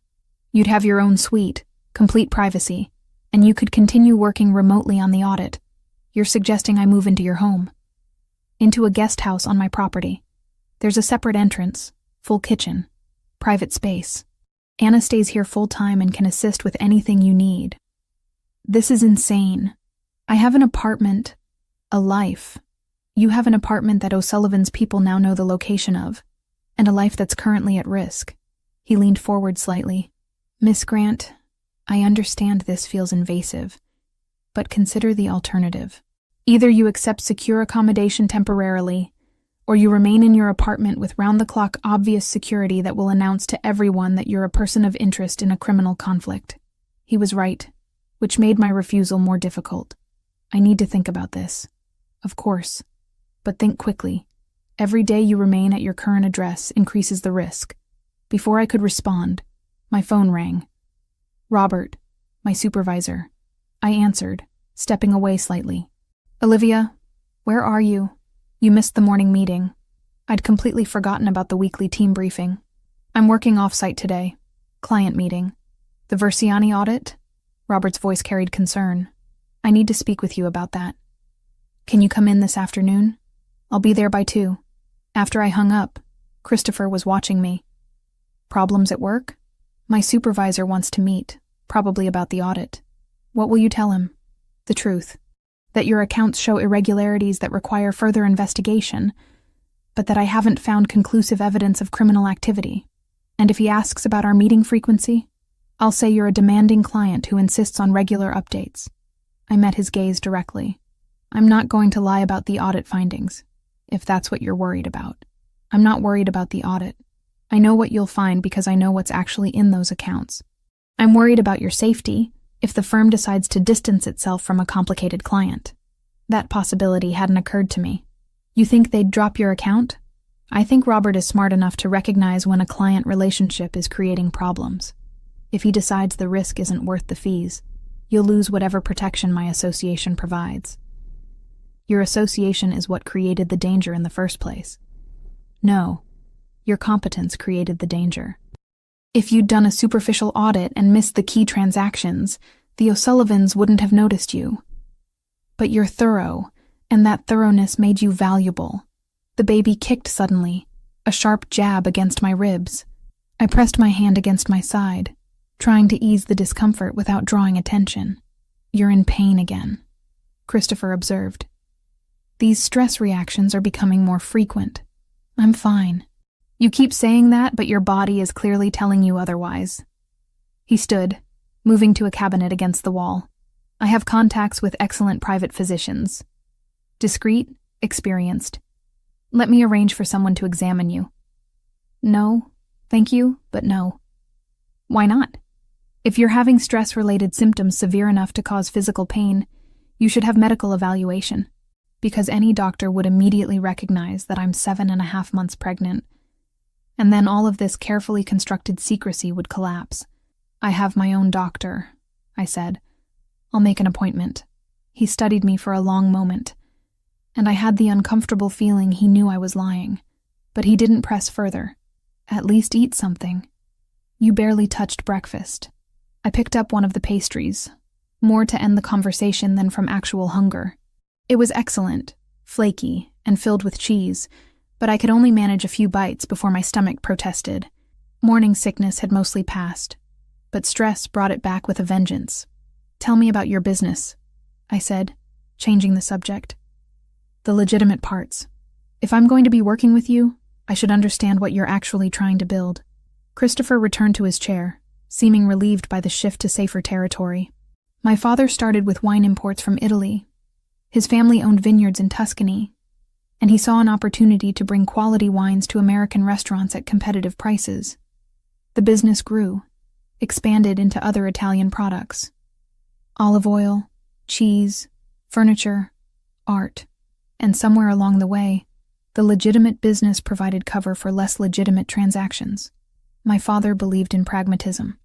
You'd have your own suite, complete privacy, and you could continue working remotely on the audit. You're suggesting I move into your home. Into a guest house on my property. There's a separate entrance, full kitchen, private space. Anna stays here full-time and can assist with anything you need. This is insane. I have an apartment, a life. You have an apartment that O'Sullivan's people now know the location of, and a life that's currently at risk. He leaned forward slightly. Miss Grant, I understand this feels invasive, but consider the alternative. Either you accept secure accommodation temporarily, or you remain in your apartment with round-the-clock obvious security that will announce to everyone that you're a person of interest in a criminal conflict. He was right, which made my refusal more difficult. I need to think about this. Of course. But think quickly. Every day you remain at your current address increases the risk. Before I could respond, my phone rang. Robert, my supervisor. I answered, stepping away slightly. Olivia, where are you? You missed the morning meeting. I'd completely forgotten about the weekly team briefing. I'm working off-site today. Client meeting. The Versiani audit? Robert's voice carried concern. I need to speak with you about that. Can you come in this afternoon? I'll be there by 2. After I hung up, Christopher was watching me. Problems at work? My supervisor wants to meet, probably about the audit. What will you tell him? The truth. That your accounts show irregularities that require further investigation, but that I haven't found conclusive evidence of criminal activity. And if he asks about our meeting frequency, I'll say you're a demanding client who insists on regular updates. I met his gaze directly. I'm not going to lie about the audit findings, if that's what you're worried about. I'm not worried about the audit. I know what you'll find because I know what's actually in those accounts. I'm worried about your safety if the firm decides to distance itself from a complicated client. That possibility hadn't occurred to me. You think they'd drop your account? I think Robert is smart enough to recognize when a client relationship is creating problems. If he decides the risk isn't worth the fees, you'll lose whatever protection my association provides. Your association is what created the danger in the first place. No, your competence created the danger. If you'd done a superficial audit and missed the key transactions, the O'Sullivans wouldn't have noticed you. But you're thorough, and that thoroughness made you valuable. The baby kicked suddenly, a sharp jab against my ribs. I pressed my hand against my side, trying to ease the discomfort without drawing attention. You're in pain again, Christopher observed. These stress reactions are becoming more frequent. I'm fine. You keep saying that, but your body is clearly telling you otherwise. He stood, moving to a cabinet against the wall. I have contacts with excellent private physicians. Discreet, experienced. Let me arrange for someone to examine you. No, thank you, but no. Why not? If you're having stress-related symptoms severe enough to cause physical pain, you should have medical evaluation, because any doctor would immediately recognize that I'm 7.5 months pregnant, and then all of this carefully constructed secrecy would collapse. I have my own doctor, I said. I'll make an appointment. He studied me for a long moment, and I had the uncomfortable feeling he knew I was lying, but he didn't press further. At least eat something. You barely touched breakfast. I picked up one of the pastries, more to end the conversation than from actual hunger. It was excellent, flaky, and filled with cheese, but I could only manage a few bites before my stomach protested. Morning sickness had mostly passed, but stress brought it back with a vengeance. Tell me about your business, I said, changing the subject. The legitimate parts. If I'm going to be working with you, I should understand what you're actually trying to build. Christopher returned to his chair, seeming relieved by the shift to safer territory. My father started with wine imports from Italy. His family owned vineyards in Tuscany, and he saw an opportunity to bring quality wines to American restaurants at competitive prices. The business grew, expanded into other Italian products. Olive oil, cheese, furniture, art, and somewhere along the way, the legitimate business provided cover for less legitimate transactions. My father believed in pragmatism.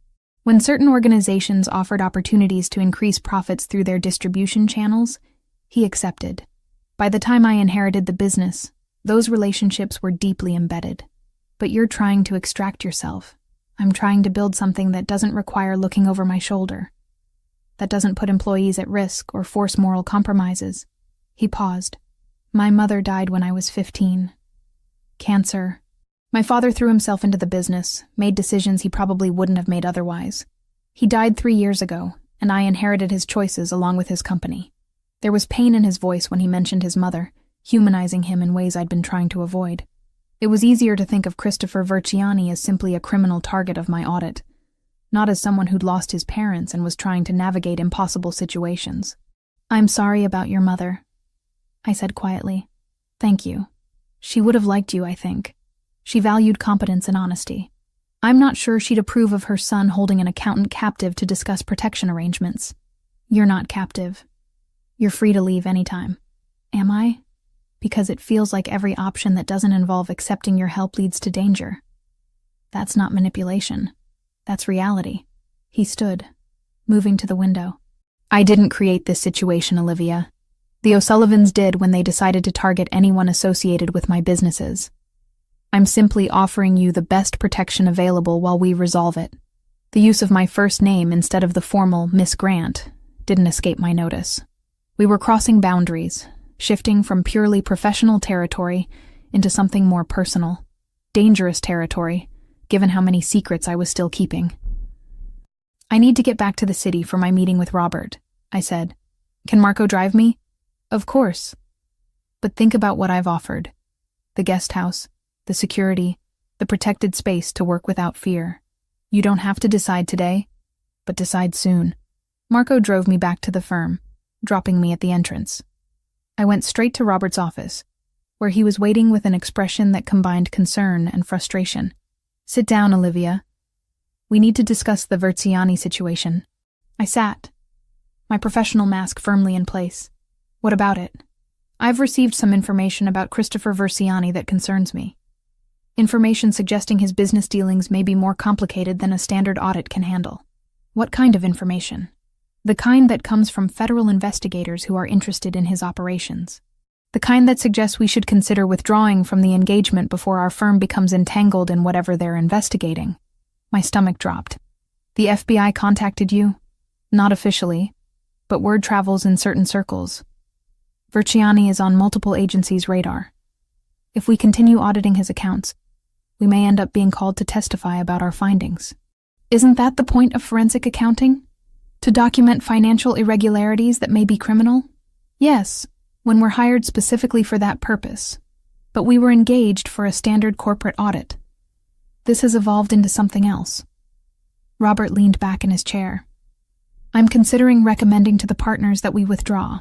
When certain organizations offered opportunities to increase profits through their distribution channels, he accepted. By the time I inherited the business, those relationships were deeply embedded. But you're trying to extract yourself. I'm trying to build something that doesn't require looking over my shoulder, that doesn't put employees at risk or force moral compromises. He paused. My mother died when I was 15. Cancer. My father threw himself into the business, made decisions he probably wouldn't have made otherwise. He died 3 years ago, and I inherited his choices along with his company. There was pain in his voice when he mentioned his mother, humanizing him in ways I'd been trying to avoid. It was easier to think of Christopher Verciani as simply a criminal target of my audit, not as someone who'd lost his parents and was trying to navigate impossible situations. I'm sorry about your mother, I said quietly. Thank you. She would have liked you, I think. She valued competence and honesty. I'm not sure she'd approve of her son holding an accountant captive to discuss protection arrangements. You're not captive. You're free to leave anytime. Am I? Because it feels like every option that doesn't involve accepting your help leads to danger. That's not manipulation. That's reality. He stood, moving to the window. I didn't create this situation, Olivia. The O'Sullivans did when they decided to target anyone associated with my businesses. I'm simply offering you the best protection available while we resolve it. The use of my first name instead of the formal Miss Grant didn't escape my notice. We were crossing boundaries, shifting from purely professional territory into something more personal, dangerous territory, given how many secrets I was still keeping. I need to get back to the city for my meeting with Robert, I said. Can Marco drive me? Of course. But think about what I've offered. The guest house, the security, the protected space to work without fear. You don't have to decide today, but decide soon. Marco drove me back to the firm, dropping me at the entrance. I went straight to Robert's office, where he was waiting with an expression that combined concern and frustration. Sit down, Olivia. We need to discuss the Verciani situation. I sat, my professional mask firmly in place. What about it? I've received some information about Christopher Verciani that concerns me. Information suggesting his business dealings may be more complicated than a standard audit can handle. What kind of information? The kind that comes from federal investigators who are interested in his operations. The kind that suggests we should consider withdrawing from the engagement before our firm becomes entangled in whatever they're investigating. My stomach dropped. The FBI contacted you? Not officially, but word travels in certain circles. Verciani is on multiple agencies' radar. If we continue auditing his accounts, we may end up being called to testify about our findings. Isn't that the point of forensic accounting? To document financial irregularities that may be criminal? Yes, when we're hired specifically for that purpose. But we were engaged for a standard corporate audit. This has evolved into something else. Robert leaned back in his chair. I'm considering recommending to the partners that we withdraw.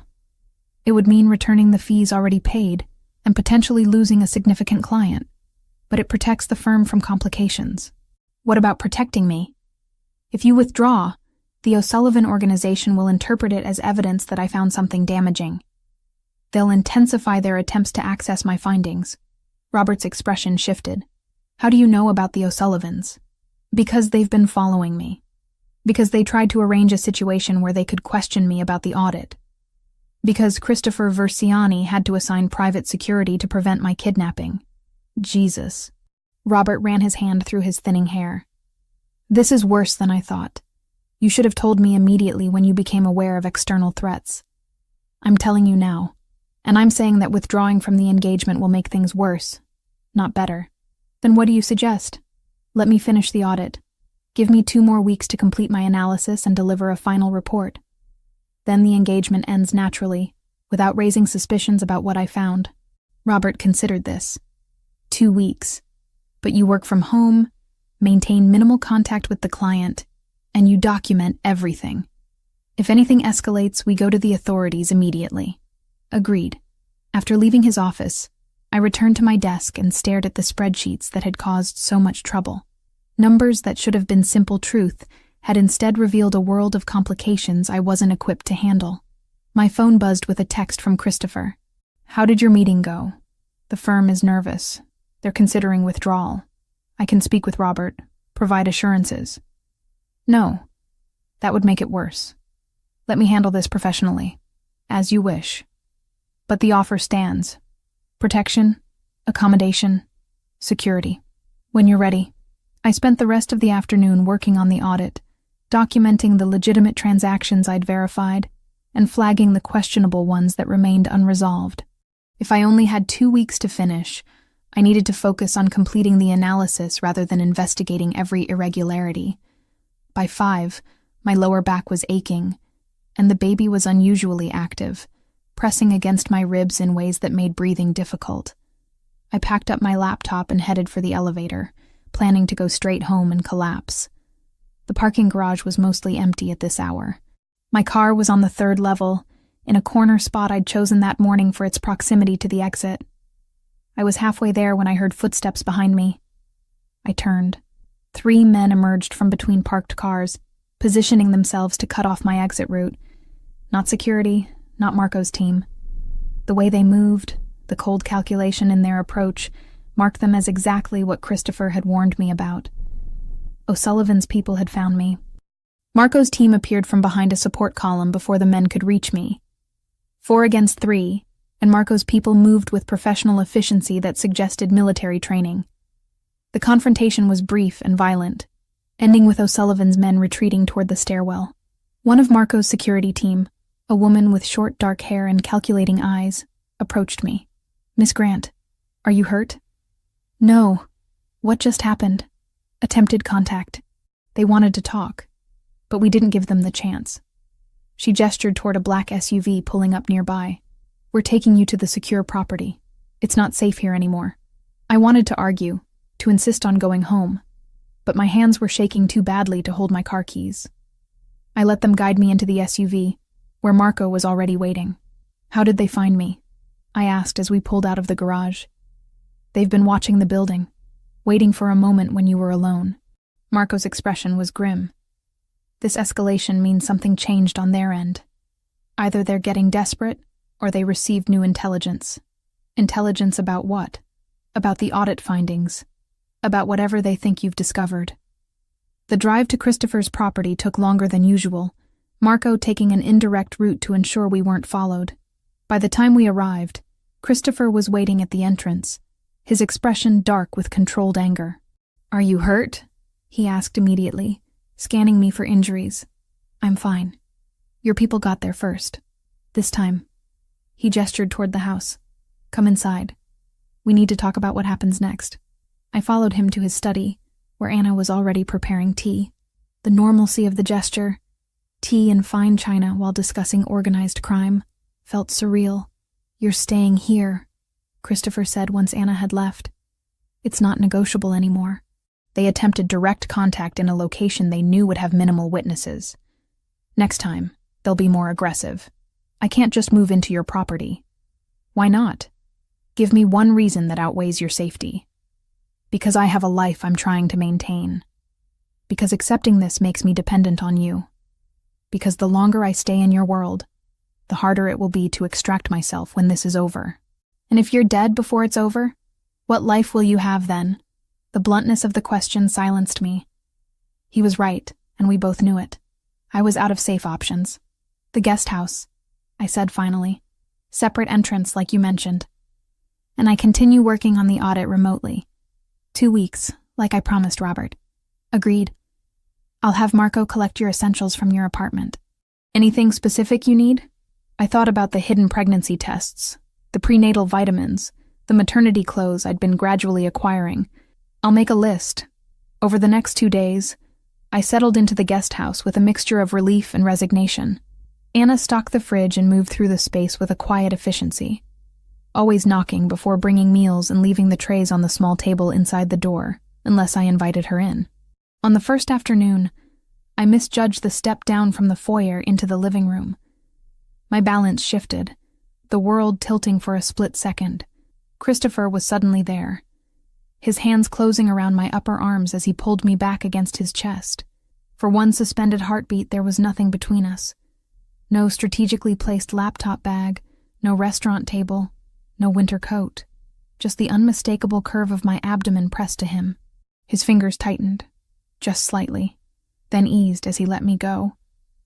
It would mean returning the fees already paid and potentially losing a significant client. But it protects the firm from complications. What about protecting me? If you withdraw, the O'Sullivan organization will interpret it as evidence that I found something damaging. They'll intensify their attempts to access my findings. Robert's expression shifted. How do you know about the O'Sullivans? Because they've been following me. Because they tried to arrange a situation where they could question me about the audit. Because Christopher Verciani had to assign private security to prevent my kidnapping. Jesus. Robert ran his hand through his thinning hair. This is worse than I thought. You should have told me immediately when you became aware of external threats. I'm telling you now, and I'm saying that withdrawing from the engagement will make things worse, not better. Then what do you suggest? Let me finish the audit. Give me 2 more weeks to complete my analysis and deliver a final report. Then the engagement ends naturally, without raising suspicions about what I found. Robert considered this. 2 weeks. But you work from home, maintain minimal contact with the client, and you document everything. If anything escalates, we go to the authorities immediately. Agreed. After leaving his office, I returned to my desk and stared at the spreadsheets that had caused so much trouble. Numbers that should have been simple truth had instead revealed a world of complications I wasn't equipped to handle. My phone buzzed with a text from Christopher. How did your meeting go? The firm is nervous. They're considering withdrawal. I can speak with Robert, provide assurances. No, that would make it worse. Let me handle this professionally, as you wish. But the offer stands. Protection, accommodation, security. When you're ready. I spent the rest of the afternoon working on the audit, documenting the legitimate transactions I'd verified, and flagging the questionable ones that remained unresolved. If I only had 2 weeks to finish, I needed to focus on completing the analysis rather than investigating every irregularity. By 5, my lower back was aching, and the baby was unusually active, pressing against my ribs in ways that made breathing difficult. I packed up my laptop and headed for the elevator, planning to go straight home and collapse. The parking garage was mostly empty at this hour. My car was on the 3rd level, in a corner spot I'd chosen that morning for its proximity to the exit. I was halfway there when I heard footsteps behind me. I turned. 3 men emerged from between parked cars, positioning themselves to cut off my exit route. Not security, not Marco's team. The way they moved, the cold calculation in their approach, marked them as exactly what Christopher had warned me about. O'Sullivan's people had found me. Marco's team appeared from behind a support column before the men could reach me. 4 against 3, and Marco's people moved with professional efficiency that suggested military training. The confrontation was brief and violent, ending with O'Sullivan's men retreating toward the stairwell. One of Marco's security team, a woman with short dark hair and calculating eyes, approached me. "Miss Grant, are you hurt?" "No. What just happened?" Attempted contact. They wanted to talk, but we didn't give them the chance. She gestured toward a black SUV pulling up nearby. "We're taking you to the secure property. It's not safe here anymore." I wanted to argue, to insist on going home, but my hands were shaking too badly to hold my car keys. I let them guide me into the SUV, where Marco was already waiting. "How did they find me?" I asked as we pulled out of the garage. "They've been watching the building, waiting for a moment when you were alone." Marco's expression was grim. This escalation means something changed on their end. Either they're getting desperate, or they received new intelligence. Intelligence about what? About the audit findings. About whatever they think you've discovered. The drive to Christopher's property took longer than usual, Marco taking an indirect route to ensure we weren't followed. By the time we arrived, Christopher was waiting at the entrance, his expression dark with controlled anger. "Are you hurt?" he asked immediately, scanning me for injuries. "I'm fine. Your people got there first. This time." He gestured toward the house. "Come inside. We need to talk about what happens next." I followed him to his study, where Anna was already preparing tea. The normalcy of the gesture, tea and fine china while discussing organized crime, felt surreal. "You're staying here," Christopher said once Anna had left. "It's not negotiable anymore." They attempted direct contact in a location they knew would have minimal witnesses. "Next time, they'll be more aggressive. I can't just move into your property." "Why not? Give me one reason that outweighs your safety." "Because I have a life I'm trying to maintain. Because accepting this makes me dependent on you. Because the longer I stay in your world, the harder it will be to extract myself when this is over." "And if you're dead before it's over, what life will you have then?" The bluntness of the question silenced me. He was right, and we both knew it. I was out of safe options. "The guest house," I said finally. "Separate entrance, like you mentioned. And I continue working on the audit remotely. 2 weeks, like I promised Robert." "Agreed. I'll have Marco collect your essentials from your apartment." "Anything specific you need?" I thought about the hidden pregnancy tests, the prenatal vitamins, the maternity clothes I'd been gradually acquiring. "I'll make a list." Over the next 2 days, I settled into the guest house with a mixture of relief and resignation. Anna stocked the fridge and moved through the space with a quiet efficiency, always knocking before bringing meals and leaving the trays on the small table inside the door, unless I invited her in. On the first afternoon, I misjudged the step down from the foyer into the living room. My balance shifted, the world tilting for a split second. Christopher was suddenly there, his hands closing around my upper arms as he pulled me back against his chest. For one suspended heartbeat, there was nothing between us. No strategically placed laptop bag, no restaurant table, no winter coat. Just the unmistakable curve of my abdomen pressed to him. His fingers tightened, just slightly, then eased as he let me go,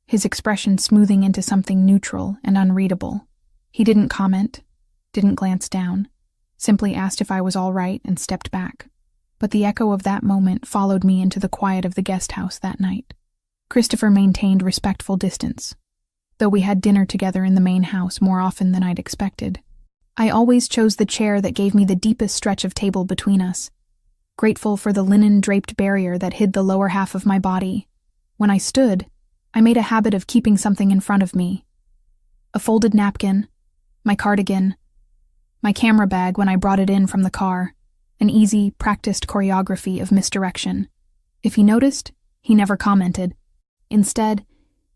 his expression smoothing into something neutral and unreadable. He didn't comment, didn't glance down, simply asked if I was all right and stepped back. but the echo of that moment followed me into the quiet of the guest house that night. Christopher maintained respectful distance, though we had dinner together in the main house more often than I'd expected. I always chose the chair that gave me the deepest stretch of table between us, grateful for the linen-draped barrier that hid the lower half of my body. When I stood, I made a habit of keeping something in front of me. A folded napkin, my cardigan, my camera bag when I brought it in from the car, an easy, practiced choreography of misdirection. If he noticed, he never commented. Instead,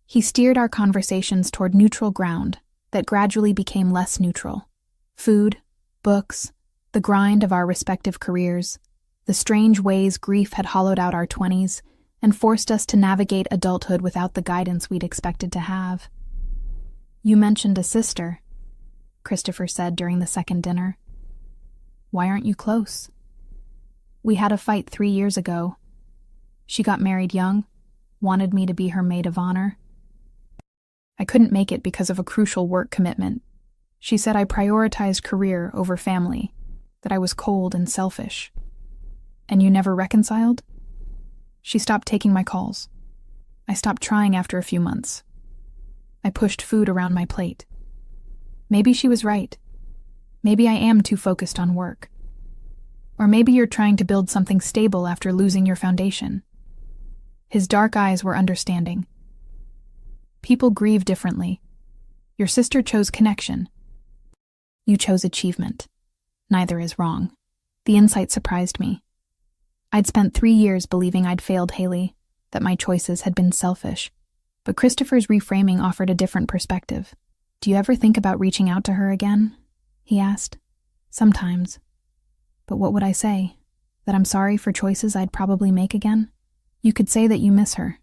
he steered our conversations toward neutral ground that gradually became less neutral. Food, books, the grind of our respective careers, the strange ways grief had hollowed out our 20s and forced us to navigate adulthood without the guidance we'd expected to have. "You mentioned a sister," Christopher said during the second dinner. "Why aren't you close?" "We had a fight 3 years ago. She got married young, wanted me to be her maid of honor. I couldn't make it because of a crucial work commitment. She said I prioritized career over family, that I was cold and selfish." "And you never reconciled?" "She stopped taking my calls. I stopped trying after a few months. I pushed food around my plate. Maybe she was right. Maybe I am too focused on work. Or maybe you're trying to build something stable after losing your foundation." His dark eyes were understanding. "People grieve differently. Your sister chose connection. You chose achievement. Neither is wrong." The insight surprised me. I'd spent 3 years believing I'd failed Haley, that my choices had been selfish. But Christopher's reframing offered a different perspective. "Do you ever think about reaching out to her again?" he asked. "Sometimes. But what would I say? That I'm sorry for choices I'd probably make again? You could say that you miss her.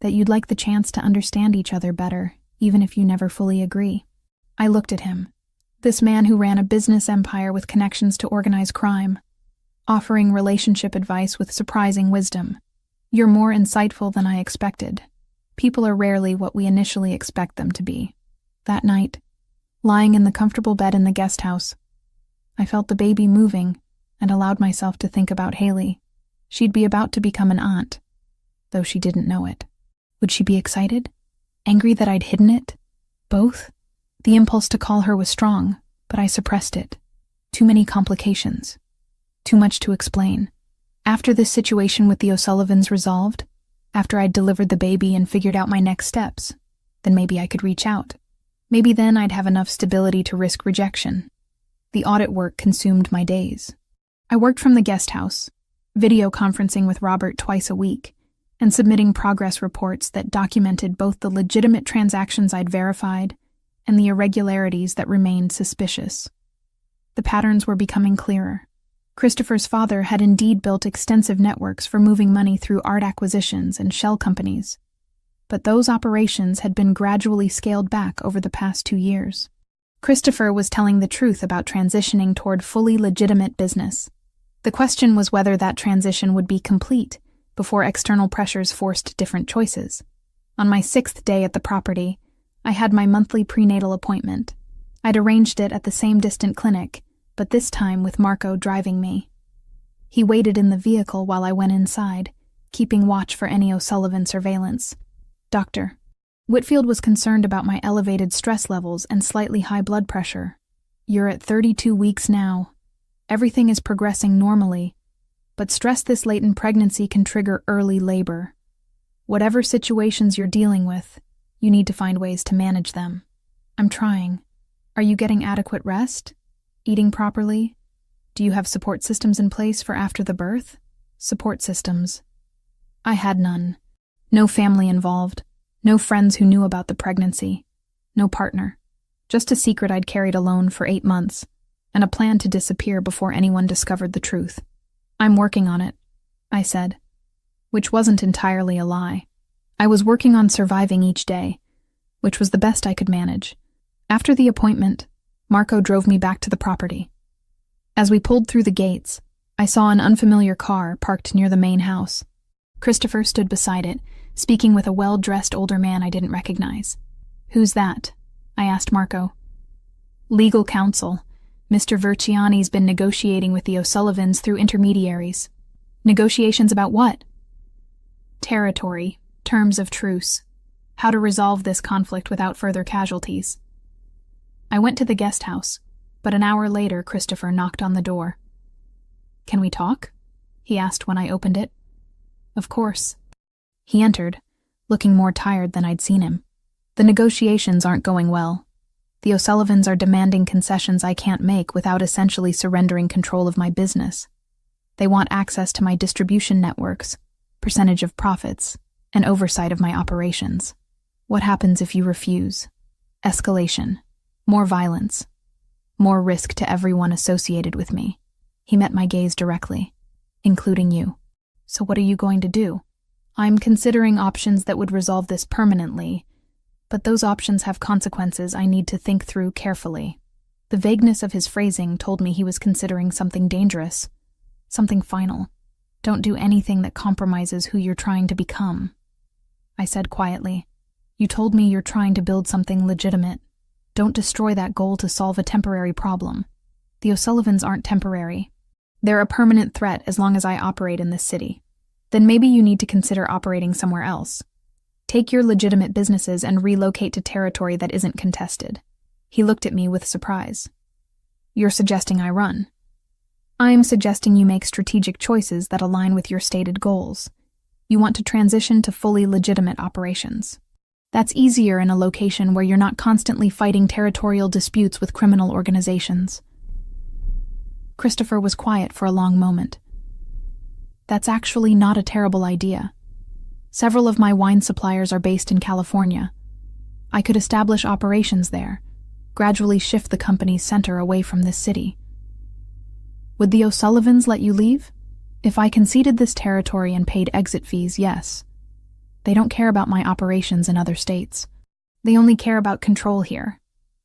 That you'd like the chance to understand each other better, even if you never fully agree." I looked at him. This man who ran a business empire with connections to organized crime, offering relationship advice with surprising wisdom. "You're more insightful than I expected. People are rarely what we initially expect them to be." That night, lying in the comfortable bed in the guest house, I felt the baby moving and allowed myself to think about Haley. She'd be about to become an aunt, though she didn't know it. Would she be excited? Angry that I'd hidden it? Both? The impulse to call her was strong, but I suppressed it. Too many complications. Too much to explain. After this situation with the O'Sullivans resolved, after I'd delivered the baby and figured out my next steps, then maybe I could reach out. Maybe then I'd have enough stability to risk rejection. The audit work consumed my days. I worked from the guest house, video conferencing with Robert twice a week, and submitting progress reports that documented both the legitimate transactions I'd verified and the irregularities that remained suspicious. The patterns were becoming clearer. Christopher's father had indeed built extensive networks for moving money through art acquisitions and shell companies, but those operations had been gradually scaled back over the past 2 years. Christopher was telling the truth about transitioning toward fully legitimate business. The question was whether that transition would be complete before external pressures forced different choices. On my 6th day at the property, I had my monthly prenatal appointment. I'd arranged it at the same distant clinic, but this time with Marco driving me. He waited in the vehicle while I went inside, keeping watch for any O'Sullivan surveillance. "Doctor, Whitfield was concerned about my elevated stress levels and slightly high blood pressure. You're at 32 weeks now. Everything is progressing normally, but stress this late in pregnancy can trigger early labor. Whatever situations you're dealing with, you need to find ways to manage them." "I'm trying. Are you getting adequate rest? Eating properly? Do you have support systems in place for after the birth?" Support systems. I had none. No family involved. No friends who knew about the pregnancy. No partner. Just a secret I'd carried alone for 8 months, and a plan to disappear before anyone discovered the truth. "I'm working on it," I said, which wasn't entirely a lie. I was working on surviving each day, which was the best I could manage. After the appointment, Marco drove me back to the property. As we pulled through the gates, I saw an unfamiliar car parked near the main house. Christopher stood beside it, speaking with a well-dressed older man I didn't recognize. "Who's that?" I asked Marco. "Legal counsel. Mr. Verciani's been negotiating with the O'Sullivans through intermediaries. Negotiations about what? Territory, terms of truce, how to resolve this conflict without further casualties. I went to the guest house, but an hour later Christopher knocked on the door. "Can we talk?" he asked when I opened it. "Of course." He entered, looking more tired than I'd seen him. "The negotiations aren't going well. The O'Sullivans are demanding concessions I can't make without essentially surrendering control of my business. They want access to my distribution networks, percentage of profits, and oversight of my operations. What happens if you refuse? Escalation, more violence, more risk to everyone associated with me." He met my gaze directly, "Including you. So what are you going to do?" "I'm considering options that would resolve this permanently, but those options have consequences I need to think through carefully." The vagueness of his phrasing told me he was considering something dangerous, something final. "Don't do anything that compromises who you're trying to become," I said quietly. "You told me you're trying to build something legitimate. Don't destroy that goal to solve a temporary problem. The O'Sullivans aren't temporary. They're a permanent threat as long as I operate in this city. Then maybe you need to consider operating somewhere else. Take your legitimate businesses and relocate to territory that isn't contested." He looked at me with surprise. "You're suggesting I run?" "I'm suggesting you make strategic choices that align with your stated goals. You want to transition to fully legitimate operations. That's easier in a location where you're not constantly fighting territorial disputes with criminal organizations." Christopher was quiet for a long moment. "That's actually not a terrible idea. Several of my wine suppliers are based in California. I could establish operations there, gradually shift the company's center away from this city." "Would the O'Sullivans let you leave?" "If I conceded this territory and paid exit fees, yes. They don't care about my operations in other states. They only care about control here."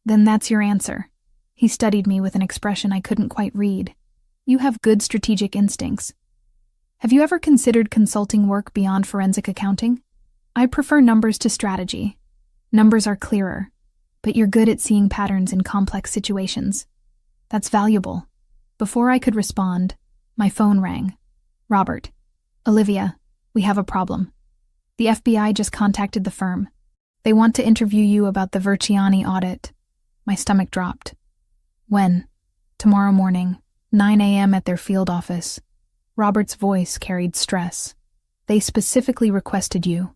"Then that's your answer." He studied me with an expression I couldn't quite read. "You have good strategic instincts. Have you ever considered consulting work beyond forensic accounting? I prefer numbers to strategy. Numbers are clearer, but you're good at seeing patterns in complex situations. That's valuable." Before I could respond, my phone rang. "Robert. Olivia, we have a problem. The FBI just contacted the firm. They want to interview you about the Verciani audit." My stomach dropped. "When?" "Tomorrow morning, 9 a.m. at their field office." Robert's voice carried stress. "They specifically requested you.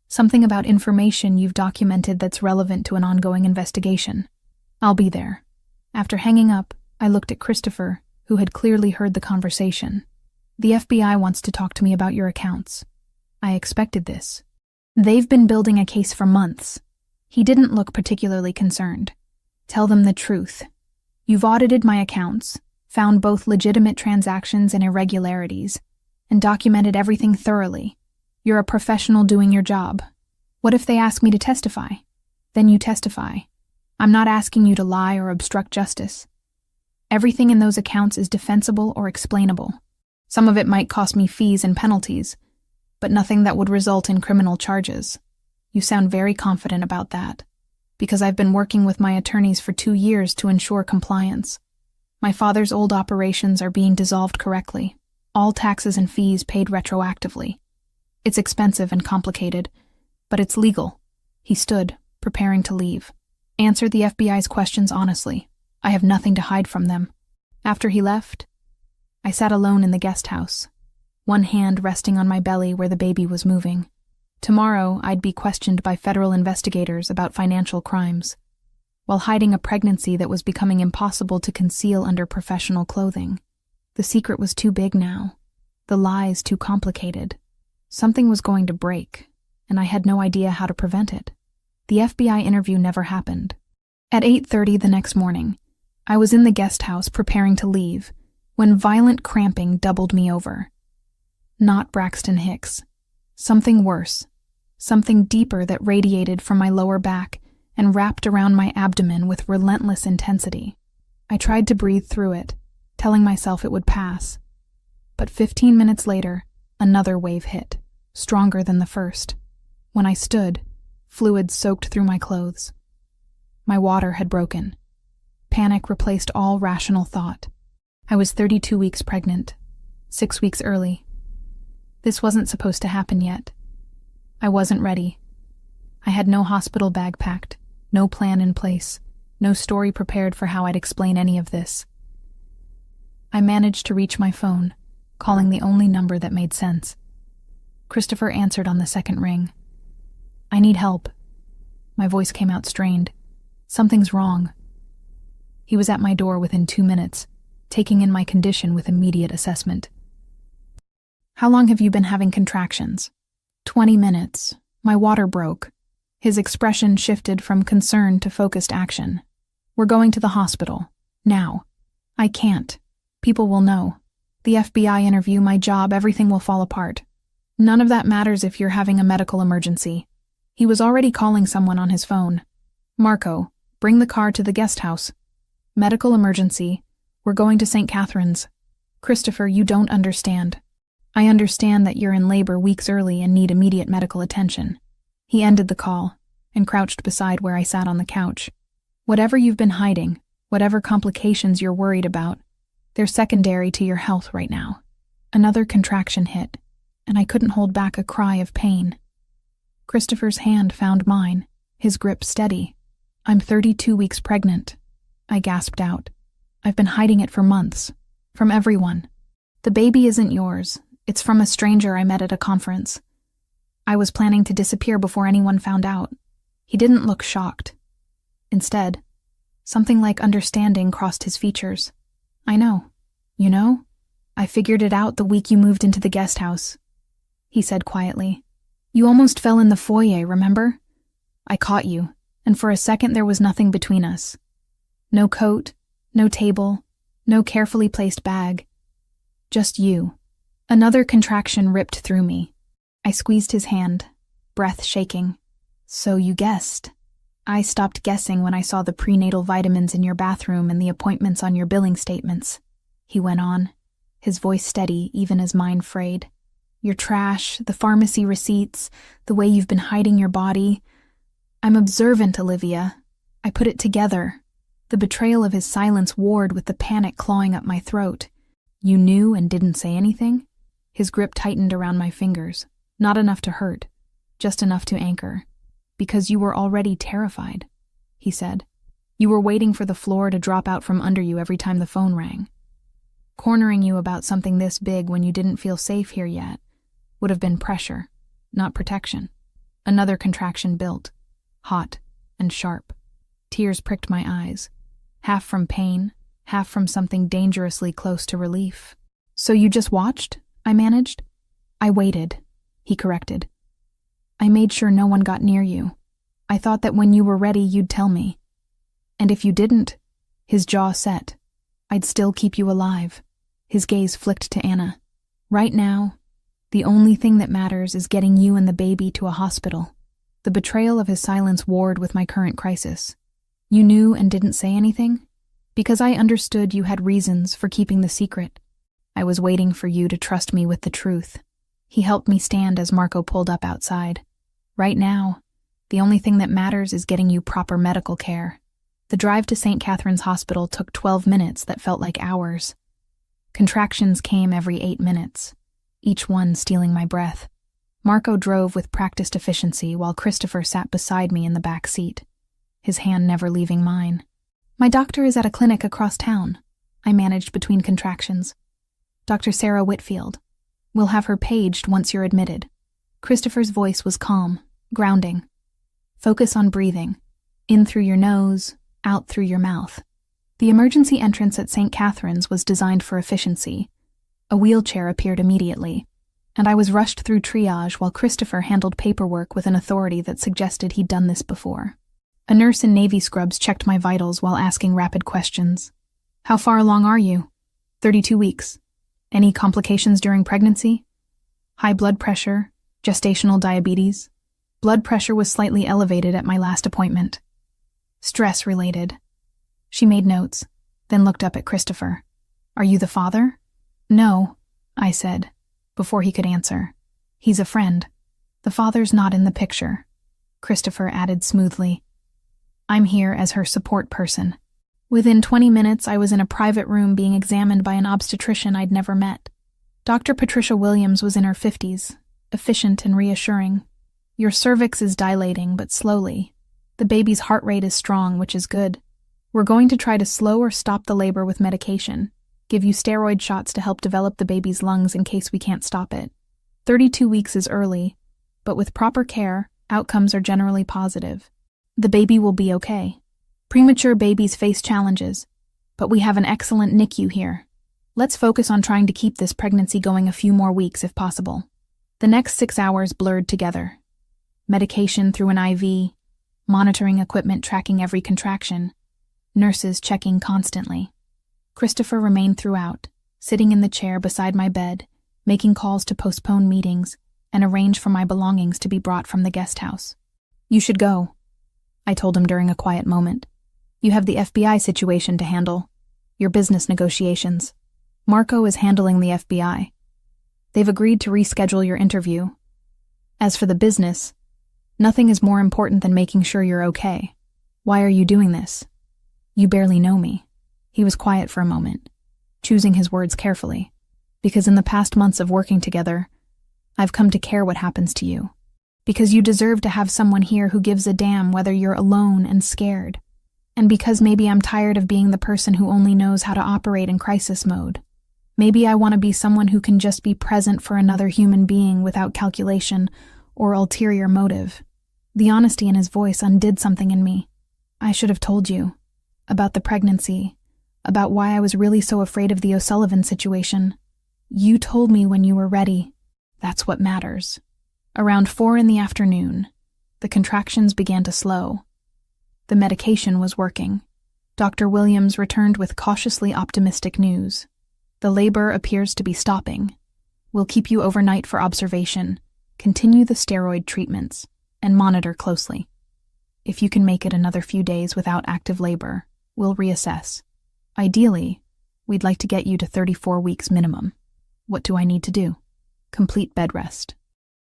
Something about information you've documented that's relevant to an ongoing investigation. I'll be there." After hanging up, I looked at Christopher, who had clearly heard the conversation. "The FBI wants to talk to me about your accounts." I expected this. "They've been building a case for months." He didn't look particularly concerned. "Tell them the truth. You've audited my accounts, found both legitimate transactions and irregularities, and documented everything thoroughly. You're a professional doing your job. What if they ask me to testify? Then you testify. I'm not asking you to lie or obstruct justice. Everything in those accounts is defensible or explainable. Some of it might cost me fees and penalties, but nothing that would result in criminal charges. You sound very confident about that, because I've been working with my attorneys for 2 years to ensure compliance. My father's old operations are being dissolved correctly, all taxes and fees paid retroactively. It's expensive and complicated, but it's legal." He stood, preparing to leave. "Answer the FBI's questions honestly. I have nothing to hide from them." After he left, I sat alone in the guest house, one hand resting on my belly where the baby was moving. Tomorrow, I'd be questioned by federal investigators about financial crimes, while hiding a pregnancy that was becoming impossible to conceal under professional clothing. The secret was too big now, the lies too complicated. Something was going to break, and I had no idea how to prevent it. The FBI interview never happened. At 8:30 the next morning, I was in the guest house preparing to leave, when violent cramping doubled me over. Not Braxton Hicks. Something worse. Something deeper that radiated from my lower back and wrapped around my abdomen with relentless intensity. I tried to breathe through it, telling myself it would pass. But 15 minutes later, another wave hit, stronger than the first. When I stood, fluid soaked through my clothes. My water had broken. Panic replaced all rational thought. I was 32 weeks pregnant, 6 weeks early. This wasn't supposed to happen yet. I wasn't ready. I had no hospital bag packed, no plan in place, no story prepared for how I'd explain any of this. I managed to reach my phone, calling the only number that made sense. Christopher answered on the second ring. "I need help." My voice came out strained. "Something's wrong." He was at my door within 2 minutes, taking in my condition with immediate assessment. "How long have you been having contractions?" 20 minutes. My water broke. His expression shifted from concern to focused action. "We're going to the hospital. Now." "I can't. People will know. The FBI interview, my job, everything will fall apart." "None of that matters if you're having a medical emergency." He was already calling someone on his phone. "Marco, bring the car to the guest house. Medical emergency. We're going to St. Catherine's." "Christopher, you don't understand." "I understand that you're in labor weeks early and need immediate medical attention." He ended the call and crouched beside where I sat on the couch. "Whatever you've been hiding, whatever complications you're worried about, they're secondary to your health right now." Another contraction hit, and I couldn't hold back a cry of pain. Christopher's hand found mine, his grip steady. "I'm 32 weeks pregnant," I gasped out. "I've been hiding it for months. From everyone. The baby isn't yours. It's from a stranger I met at a conference. I was planning to disappear before anyone found out." He didn't look shocked. Instead, something like understanding crossed his features. "I know. You know? I figured it out the week you moved into the guest house," he said quietly. "You almost fell in the foyer, remember? I caught you, and for a second there was nothing between us. No coat, no table, no carefully placed bag. Just you." Another contraction ripped through me. I squeezed his hand, breath shaking. "So you guessed." "I stopped guessing when I saw the prenatal vitamins in your bathroom and the appointments on your billing statements," he went on, his voice steady even as mine frayed. "Your trash, the pharmacy receipts, the way you've been hiding your body. I'm observant, Olivia. I put it together." The betrayal of his silence warred with the panic clawing up my throat. "You knew and didn't say anything?" His grip tightened around my fingers. "Not enough to hurt, just enough to anchor. Because you were already terrified," he said. "You were waiting for the floor to drop out from under you every time the phone rang. Cornering you about something this big when you didn't feel safe here yet would have been pressure, not protection." Another contraction built, hot and sharp. Tears pricked my eyes, half from pain, half from something dangerously close to relief. "So you just watched?" I managed. "I waited," he corrected. "I made sure no one got near you. I thought that when you were ready you'd tell me. And if you didn't," his jaw set, "I'd still keep you alive." His gaze flicked to Anna. "Right now, the only thing that matters is getting you and the baby to a hospital." The betrayal of his silence warred with my current crisis. "You knew and didn't say anything?" "Because I understood you had reasons for keeping the secret. I was waiting for you to trust me with the truth." He helped me stand as Marco pulled up outside. "Right now, the only thing that matters is getting you proper medical care." The drive to St. Catherine's Hospital took 12 minutes that felt like hours. Contractions came every 8 minutes, each one stealing my breath. Marco drove with practiced efficiency while Christopher sat beside me in the back seat, his hand never leaving mine. "My doctor is at a clinic across town," I managed between contractions. "Dr. Sarah Whitfield. We'll have her paged once you're admitted." Christopher's voice was calm, grounding. "Focus on breathing. In through your nose, out through your mouth." The emergency entrance at St. Catherine's was designed for efficiency. A wheelchair appeared immediately, and I was rushed through triage while Christopher handled paperwork with an authority that suggested he'd done this before. A nurse in navy scrubs checked my vitals while asking rapid questions. "How far along are you?" 32 weeks. "Any complications during pregnancy?" "High blood pressure, gestational diabetes." Blood pressure was slightly elevated at my last appointment. "Stress-related." She made notes, then looked up at Christopher. "Are you the father?" "No," I said, before he could answer. "He's a friend. The father's not in the picture," Christopher added smoothly. "I'm here as her support person." Within 20 minutes, I was in a private room being examined by an obstetrician I'd never met. Dr. Patricia Williams was in her 50s, efficient and reassuring. Your cervix is dilating, but slowly. The baby's heart rate is strong, which is good. We're going to try to slow or stop the labor with medication, give you steroid shots to help develop the baby's lungs in case we can't stop it. 32 weeks is early, but with proper care, outcomes are generally positive. The baby will be okay. Premature babies face challenges, but we have an excellent NICU here. Let's focus on trying to keep this pregnancy going a few more weeks if possible. The next 6 hours blurred together. Medication through an IV, monitoring equipment tracking every contraction, nurses checking constantly. Christopher remained throughout, sitting in the chair beside my bed, making calls to postpone meetings, and arrange for my belongings to be brought from the guest house. You should go, I told him during a quiet moment. You have the FBI situation to handle, your business negotiations. Marco is handling the FBI. They've agreed to reschedule your interview. As for the business, nothing is more important than making sure you're okay. Why are you doing this? You barely know me. He was quiet for a moment, choosing his words carefully. Because in the past months of working together, I've come to care what happens to you. Because you deserve to have someone here who gives a damn whether you're alone and scared. And because maybe I'm tired of being the person who only knows how to operate in crisis mode. Maybe I want to be someone who can just be present for another human being without calculation or ulterior motive. The honesty in his voice undid something in me. I should have told you. About the pregnancy. About why I was really so afraid of the O'Sullivan situation. You told me when you were ready. That's what matters. Around 4 p.m, the contractions began to slow. The medication was working. Dr. Williams returned with cautiously optimistic news. The labor appears to be stopping. We'll keep you overnight for observation, continue the steroid treatments, and monitor closely. If you can make it another few days without active labor, we'll reassess. Ideally, we'd like to get you to 34 weeks minimum. What do I need to do? Complete bed rest.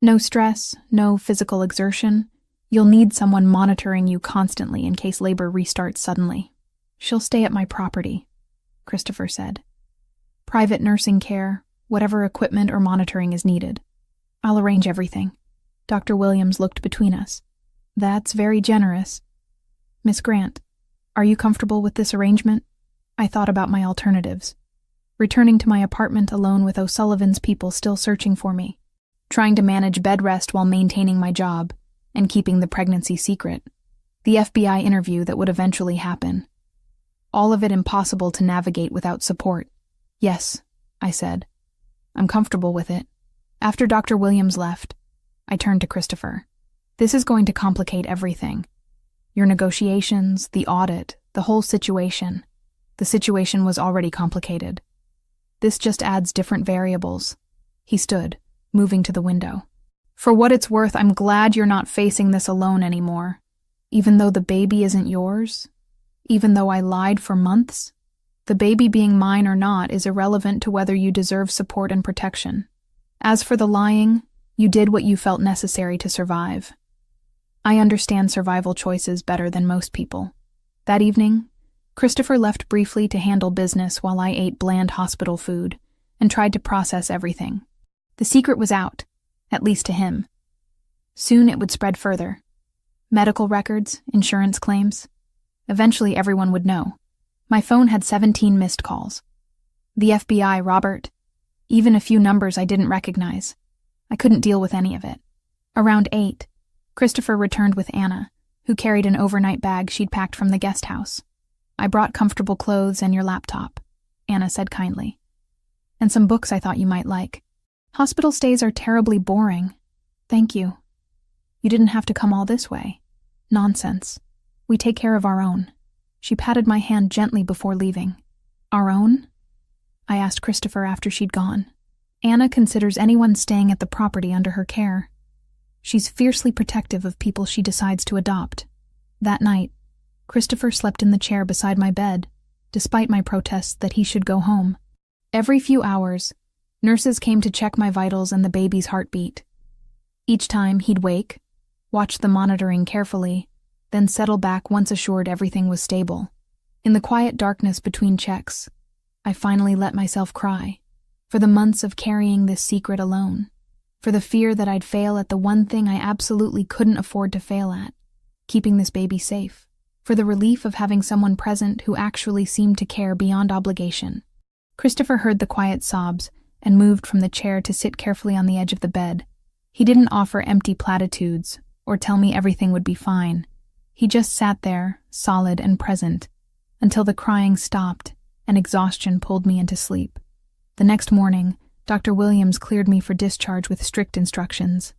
No stress, no physical exertion. You'll need someone monitoring you constantly in case labor restarts suddenly. She'll stay at my property, Christopher said. Private nursing care, whatever equipment or monitoring is needed. I'll arrange everything. Dr. Williams looked between us. That's very generous. Miss Grant, are you comfortable with this arrangement? I thought about my alternatives. Returning to my apartment alone with O'Sullivan's people still searching for me. Trying to manage bed rest while maintaining my job and keeping the pregnancy secret. The FBI interview that would eventually happen. All of it impossible to navigate without support. Yes, I said. I'm comfortable with it. After Dr. Williams left, I turned to Christopher. This is going to complicate everything. Your negotiations, the audit, the whole situation. The situation was already complicated. This just adds different variables. He stood, moving to the window. For what it's worth, I'm glad you're not facing this alone anymore. Even though the baby isn't yours, even though I lied for months, the baby being mine or not is irrelevant to whether you deserve support and protection. As for the lying, you did what you felt necessary to survive. I understand survival choices better than most people. That evening, Christopher left briefly to handle business while I ate bland hospital food and tried to process everything. The secret was out, at least to him. Soon it would spread further. Medical records, insurance claims. Eventually everyone would know. My phone had 17 missed calls. The FBI, Robert. Even a few numbers I didn't recognize. I couldn't deal with any of it. Around 8, Christopher returned with Anna, who carried an overnight bag she'd packed from the guest house. I brought comfortable clothes and your laptop, Anna said kindly. And some books I thought you might like. Hospital stays are terribly boring. Thank you. You didn't have to come all this way. Nonsense. We take care of our own. She patted my hand gently before leaving. Our own? I asked Christopher after she'd gone. Anna considers anyone staying at the property under her care. She's fiercely protective of people she decides to adopt. That night, Christopher slept in the chair beside my bed, despite my protests that he should go home. Every few hours, nurses came to check my vitals and the baby's heartbeat. Each time, he'd wake, watch the monitoring carefully, then settle back once assured everything was stable. In the quiet darkness between checks, I finally let myself cry, for the months of carrying this secret alone, for the fear that I'd fail at the one thing I absolutely couldn't afford to fail at, keeping this baby safe, for the relief of having someone present who actually seemed to care beyond obligation. Christopher heard the quiet sobs and moved from the chair to sit carefully on the edge of the bed. He didn't offer empty platitudes or tell me everything would be fine. He just sat there, solid and present, until the crying stopped and exhaustion pulled me into sleep. The next morning, Dr. Williams cleared me for discharge with strict instructions.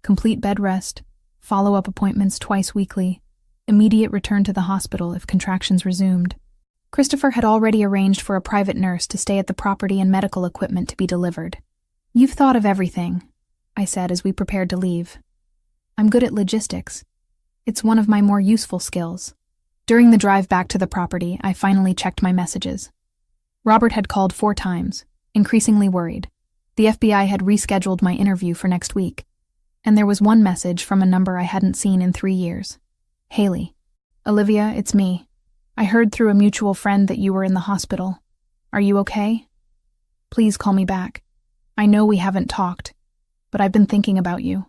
Complete bed rest, follow-up appointments twice weekly, immediate return to the hospital if contractions resumed. Christopher had already arranged for a private nurse to stay at the property and medical equipment to be delivered. "You've thought of everything," I said as we prepared to leave. "I'm good at logistics. It's one of my more useful skills." During the drive back to the property, I finally checked my messages. Robert had called 4 times, increasingly worried. The FBI had rescheduled my interview for next week, and there was one message from a number I hadn't seen in 3 years. "Haley. Olivia, it's me. I heard through a mutual friend that you were in the hospital. Are you okay? Please call me back. I know we haven't talked, but I've been thinking about you.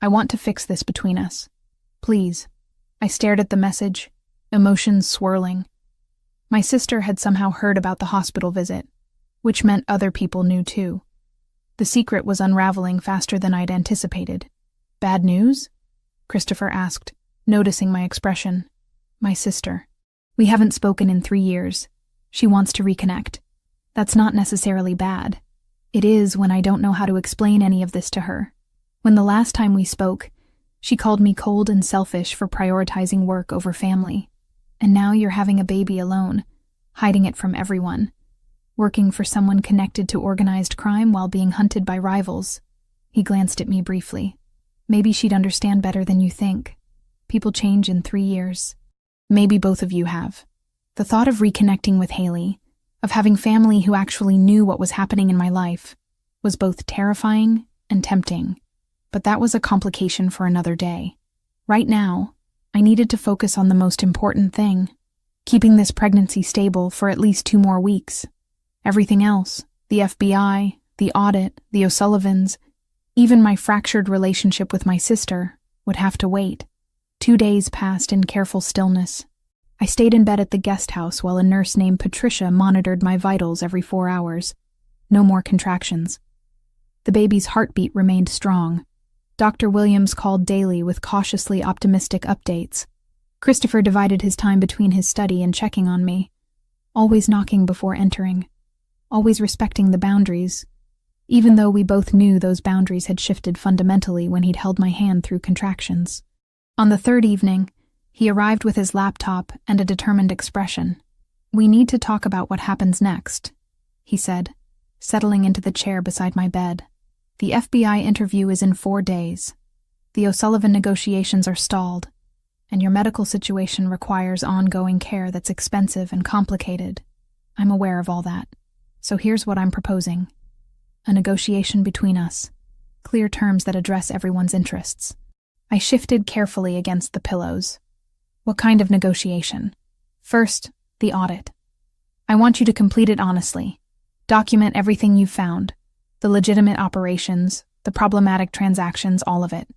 I want to fix this between us. Please." I stared at the message, emotions swirling. My sister had somehow heard about the hospital visit, which meant other people knew too. The secret was unraveling faster than I'd anticipated. "Bad news?" Christopher asked, noticing my expression. "My sister. We haven't spoken in 3 years. She wants to reconnect. That's not necessarily bad. It is when I don't know how to explain any of this to her. When the last time we spoke, she called me cold and selfish for prioritizing work over family. And now you're having a baby alone, hiding it from everyone, working for someone connected to organized crime while being hunted by rivals." He glanced at me briefly. "Maybe she'd understand better than you think. People change in 3 years. Maybe both of you have." The thought of reconnecting with Haley, of having family who actually knew what was happening in my life, was both terrifying and tempting. But that was a complication for another day. Right now, I needed to focus on the most important thing, keeping this pregnancy stable for at least 2 more weeks. Everything else, the FBI, the audit, the O'Sullivans, even my fractured relationship with my sister, would have to wait. 2 days passed in careful stillness. I stayed in bed at the guest house while a nurse named Patricia monitored my vitals every 4 hours. No more contractions. The baby's heartbeat remained strong. Dr. Williams called daily with cautiously optimistic updates. Christopher divided his time between his study and checking on me, always knocking before entering, always respecting the boundaries, even though we both knew those boundaries had shifted fundamentally when he'd held my hand through contractions. On the 3rd evening, he arrived with his laptop and a determined expression. "We need to talk about what happens next," he said, settling into the chair beside my bed. "The FBI interview is in 4 days. The O'Sullivan negotiations are stalled, and your medical situation requires ongoing care that's expensive and complicated. I'm aware of all that. So here's what I'm proposing. A negotiation between us. Clear terms that address everyone's interests." I shifted carefully against the pillows. "What kind of negotiation?" "First, the audit. I want you to complete it honestly. Document everything you've found. The legitimate operations, the problematic transactions, all of it.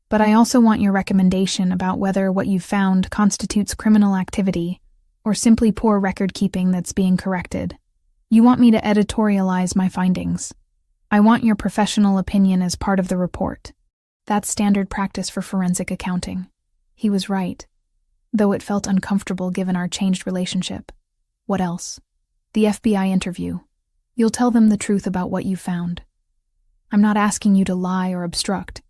But I also want your recommendation about whether what you've found constitutes criminal activity or simply poor record-keeping that's being corrected. You want me to editorialize my findings. I want your professional opinion as part of the report. That's standard practice for forensic accounting." He was right, though it felt uncomfortable given our changed relationship. "What else?" "The FBI interview. You'll tell them the truth about what you found. I'm not asking you to lie or obstruct,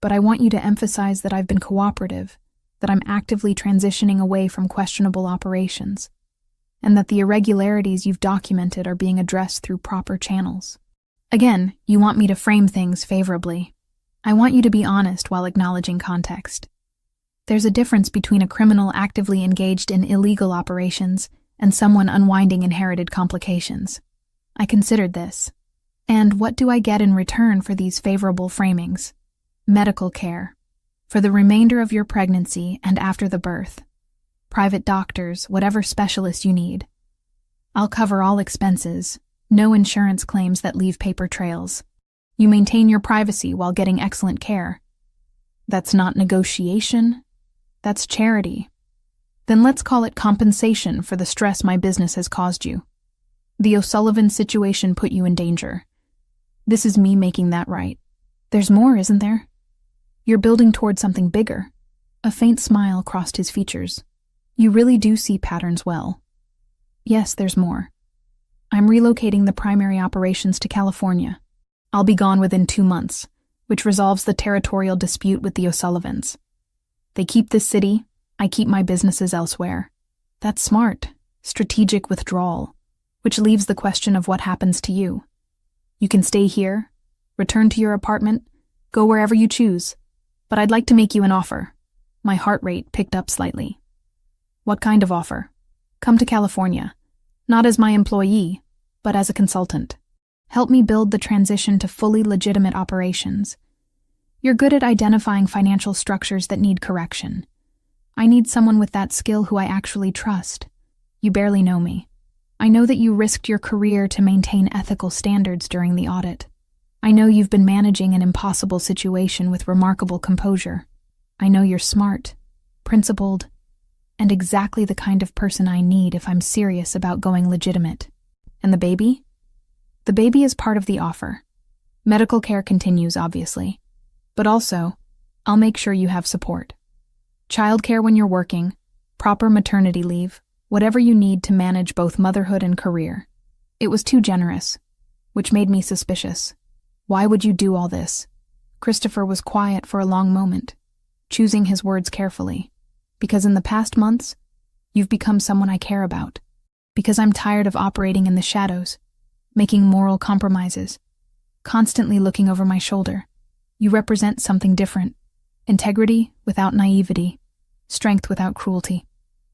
but I want you to emphasize that I've been cooperative, that I'm actively transitioning away from questionable operations, and that the irregularities you've documented are being addressed through proper channels. Again, you want me to frame things favorably. I want you to be honest while acknowledging context. There's a difference between a criminal actively engaged in illegal operations and someone unwinding inherited complications. I considered this. And what do I get in return for these favorable framings? Medical care. For the remainder of your pregnancy and after the birth. private doctors, whatever specialist you need. I'll cover all expenses, no insurance claims that leave paper trails. You maintain your privacy while getting excellent care. That's not negotiation, that's charity. Then let's call it compensation for the stress my business has caused you. The O'Sullivan situation put you in danger. This is me making that right. There's more, isn't there? You're building toward something bigger. A faint smile crossed his features. You really do see patterns well. Yes, there's more. I'm relocating the primary operations to California. I'll be gone within 2 months, which resolves the territorial dispute with the O'Sullivans. They keep this city, I keep my businesses elsewhere. That's smart, strategic withdrawal, which leaves the question of what happens to you. You can stay here, return to your apartment, go wherever you choose, but I'd like to make you an offer. My heart rate picked up slightly. What kind of offer? Come to California, not as my employee, but as a consultant. Help me build the transition to fully legitimate operations. You're good at identifying financial structures that need correction. I need someone with that skill who I actually trust. You barely know me. I know that you risked your career to maintain ethical standards during the audit. I know you've been managing an impossible situation with remarkable composure. I know you're smart, principled, and exactly the kind of person I need if I'm serious about going legitimate. And the baby? The baby is part of the offer. Medical care continues, obviously. But also, I'll make sure you have support. Childcare when you're working, proper maternity leave, whatever you need to manage both motherhood and career. It was too generous, which made me suspicious. Why would you do all this? Christopher was quiet for a long moment, choosing his words carefully. Because in the past months, you've become someone I care about. Because I'm tired of operating in the shadows, making moral compromises, constantly looking over my shoulder. You represent something different. Integrity without naivety, strength without cruelty.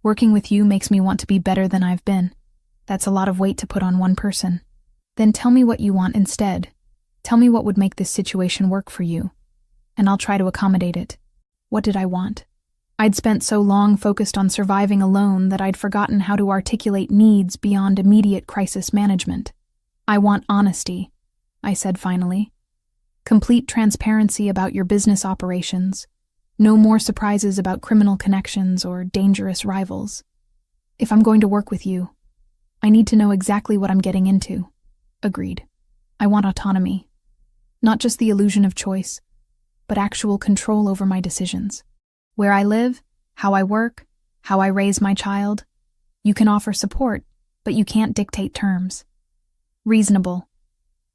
Working with you makes me want to be better than I've been. That's a lot of weight to put on one person. Then tell me what you want instead. Tell me what would make this situation work for you, and I'll try to accommodate it. What did I want? I'd spent so long focused on surviving alone that I'd forgotten how to articulate needs beyond immediate crisis management. I want honesty, I said finally. Complete transparency about your business operations. No more surprises about criminal connections or dangerous rivals. If I'm going to work with you, I need to know exactly what I'm getting into. Agreed. I want autonomy. Not just the illusion of choice, but actual control over my decisions. Where I live, how I work, how I raise my child. You can offer support, but you can't dictate terms. Reasonable.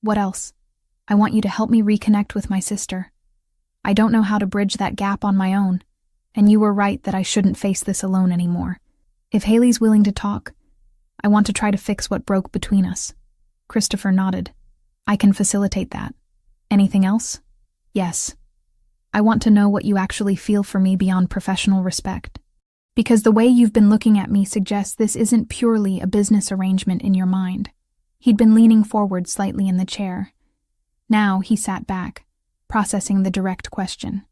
What else? I want you to help me reconnect with my sister. I don't know how to bridge that gap on my own, and you were right that I shouldn't face this alone anymore. If Haley's willing to talk, I want to try to fix what broke between us. Christopher nodded. I can facilitate that. Anything else? Yes. I want to know what you actually feel for me beyond professional respect. Because the way you've been looking at me suggests this isn't purely a business arrangement in your mind. He'd been leaning forward slightly in the chair. Now he sat back, processing the direct question.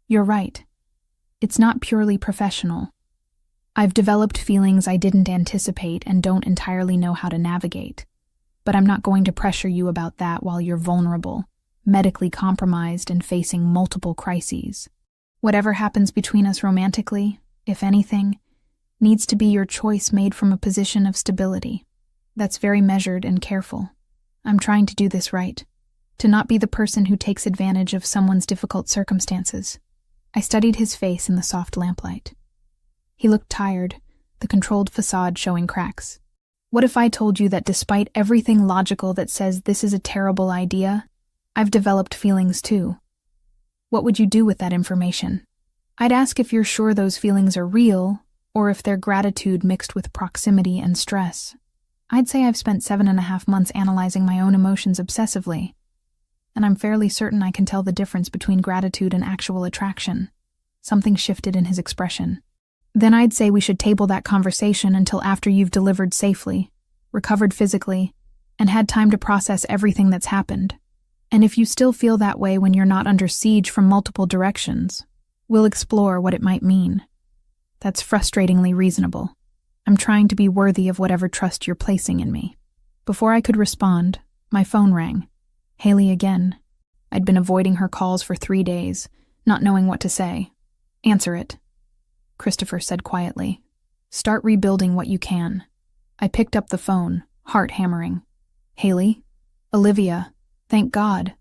You're right. It's not purely professional. I've developed feelings I didn't anticipate and don't entirely know how to navigate. But I'm not going to pressure you about that while you're vulnerable, medically compromised, and facing multiple crises. Whatever happens between us romantically, if anything, needs to be your choice made from a position of stability. That's very measured and careful. I'm trying to do this right, to not be the person who takes advantage of someone's difficult circumstances. I studied his face in the soft lamplight. He looked tired, the controlled facade showing cracks. What if I told you that despite everything logical that says this is a terrible idea, I've developed feelings too? What would you do with that information? I'd ask if you're sure those feelings are real, or if they're gratitude mixed with proximity and stress. I'd say I've spent 7.5 months analyzing my own emotions obsessively, and I'm fairly certain I can tell the difference between gratitude and actual attraction. Something shifted in his expression. Then I'd say we should table that conversation until after you've delivered safely, recovered physically, and had time to process everything that's happened. And if you still feel that way when you're not under siege from multiple directions, we'll explore what it might mean. That's frustratingly reasonable. I'm trying to be worthy of whatever trust you're placing in me. Before I could respond, my phone rang. Haley again. I'd been avoiding her calls for 3 days, not knowing what to say. Answer it, Christopher said quietly. Start rebuilding what you can. I picked up the phone, heart hammering. Haley? Olivia? Thank God.